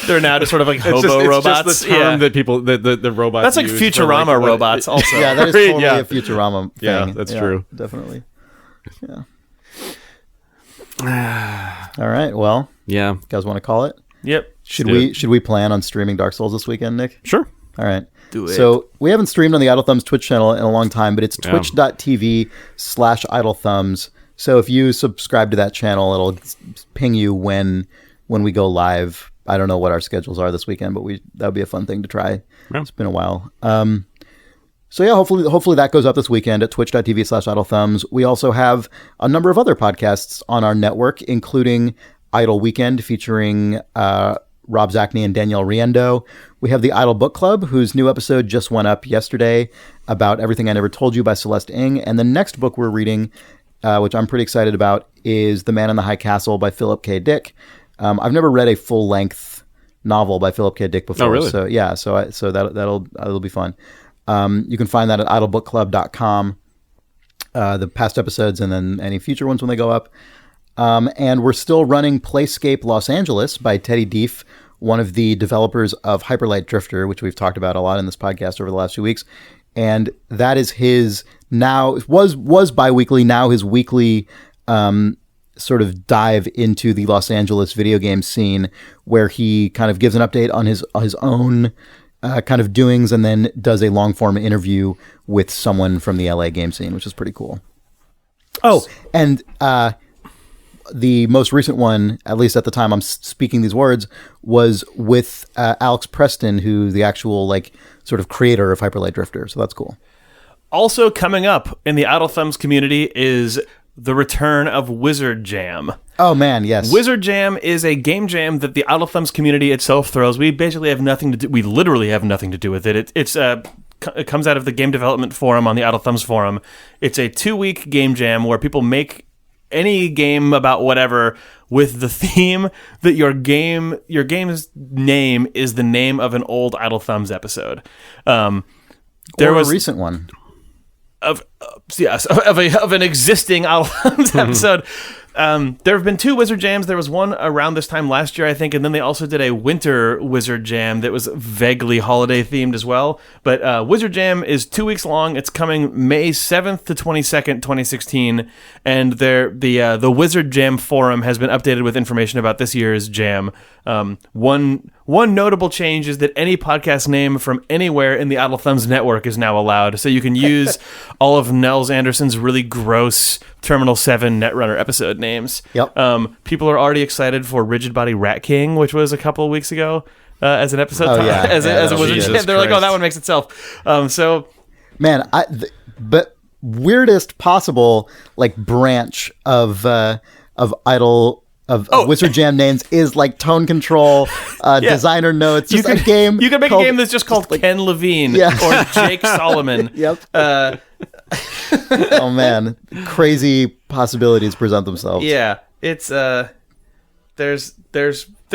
They're now just sort of hobo robots. It's just the term that people, the robots. That's use Futurama robots, also. Yeah, that is totally a Futurama thing. Yeah, that's true. Definitely. Yeah. All right. Well. Yeah. You guys want to call it? Yep. Should we plan on streaming Dark Souls this weekend, Nick? Sure. All right. Do it. So we haven't streamed on the Idle Thumbs Twitch channel in a long time, but it's twitch.tv/idlethumbs. So if you subscribe to that channel, it'll ping you when we go live. I don't know what our schedules are this weekend, but that would be a fun thing to try. Yeah. It's been a while. So yeah, hopefully that goes up this weekend at twitch.tv/idlethumbs. We also have a number of other podcasts on our network, including Idle Weekend featuring Rob Zachney and Danielle Riendo. We have the Idle Book Club, whose new episode just went up yesterday, about Everything I Never Told You by Celeste Ng. And the next book we're reading, which I'm pretty excited about, is The Man in the High Castle by Philip K. Dick. I've never read a full-length novel by Philip K. Dick before. Oh, really? So yeah, so that'll be fun. You can find that at idlebookclub.com, the past episodes and then any future ones when they go up. And we're still running Playscape Los Angeles by Teddy Deef, one of the developers of Hyperlight Drifter, which we've talked about a lot in this podcast over the last few weeks. And that is his was bi-weekly, now his weekly sort of dive into the Los Angeles video game scene, where he kind of gives an update on his own kind of doings and then does a long-form interview with someone from the LA game scene, which is pretty cool. Oh, and the most recent one, at least at the time I'm speaking these words, was with Alex Preston, who the actual sort of creator of Hyperlight Drifter. So that's cool. Also coming up in the Idle Thumbs community is the return of Wizard Jam. Oh man, yes. Wizard Jam is a game jam that the Idle Thumbs community itself throws. We basically have nothing to do. We literally have nothing to do with it. It comes out of the game development forum on the Idle Thumbs forum. It's a 2-week game jam where people make any game about whatever with the theme that your game's name is the name of an old Idle Thumbs episode. There was a recent one. Of an existing Idle Thumbs episode. There have been 2 Wizard Jams. There was one around this time last year, I think, and then they also did a winter Wizard Jam that was vaguely holiday themed as well. But Wizard Jam is 2 weeks long. It's coming May 7th to 22nd, 2016, and the Wizard Jam forum has been updated with information about this year's jam. One notable change is that any podcast name from anywhere in the Idle Thumbs network is now allowed. So you can use all of Nels Anderson's really gross Terminal 7 Netrunner episode names. Yep. People are already excited for Rigid Body Rat King, which was a couple of weeks ago as an episode. As a Wizard Jam. They're like, oh, that one makes itself. Man, but weirdest possible like branch of Idle of Wizard Jam names is like tone control, designer notes. You can make a game that's just called Ken Levine or Jake Solomon. Yep. Oh man, crazy possibilities present themselves. Yeah, it's there's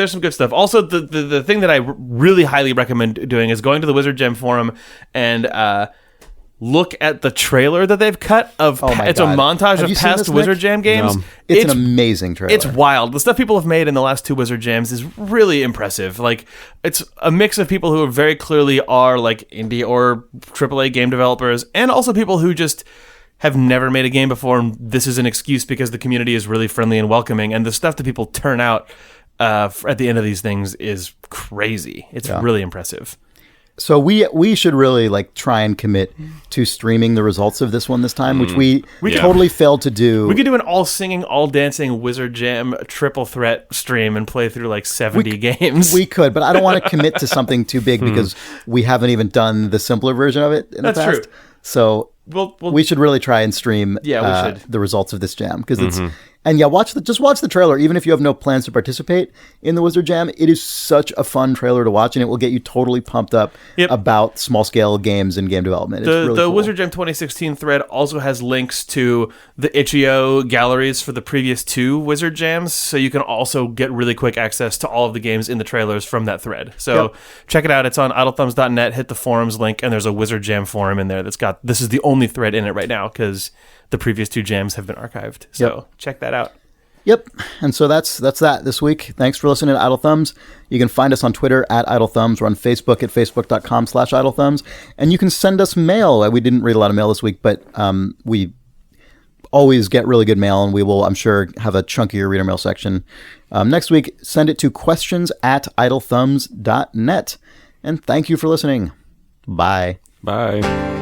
some good stuff. Also, the thing that I really highly recommend doing is going to the Wizard Jam forum and look at the trailer that they've cut of. It's a montage of past Wizard Jam games. No. It's an amazing trailer. It's wild. The stuff people have made in the last 2 Wizard Jams is really impressive. Like, it's a mix of people who very clearly are like indie or AAA game developers, and also people who just have never made a game before, and this is an excuse because the community is really friendly and welcoming, and the stuff that people turn out at the end of these things is crazy. It's really impressive. So we should really like try and commit to streaming the results of this one this time, which we totally failed to do. We could do an all singing, all dancing Wizard Jam triple threat stream and play through like 70 games. We could, but I don't want to commit to something too big because we haven't even done the simpler version of it in the past. That's true. So we should really try and stream the results of this jam because it's just watch the trailer. Even if you have no plans to participate in the Wizard Jam, it is such a fun trailer to watch, and it will get you totally pumped up about small scale games and game development. It's really cool. Wizard Jam 2016 thread also has links to the itch.io galleries for the previous 2 Wizard Jams, so you can also get really quick access to all of the games in the trailers from that thread. So check it out. It's on idlethumbs.net. Hit the forums link, and there's a Wizard Jam forum in there this is the only thread in it right now because the previous 2 jams have been archived. So check that out. Yep. And so that's that this week. Thanks for listening to Idle Thumbs. You can find us on Twitter at Idle Thumbs. We're on Facebook at facebook.com/Idle Thumbs. And you can send us mail. We didn't read a lot of mail this week, but we always get really good mail, and we will, I'm sure, have a chunkier reader mail section. Next week, send it to questions@idlethumbs.net. And thank you for listening. Bye. Bye.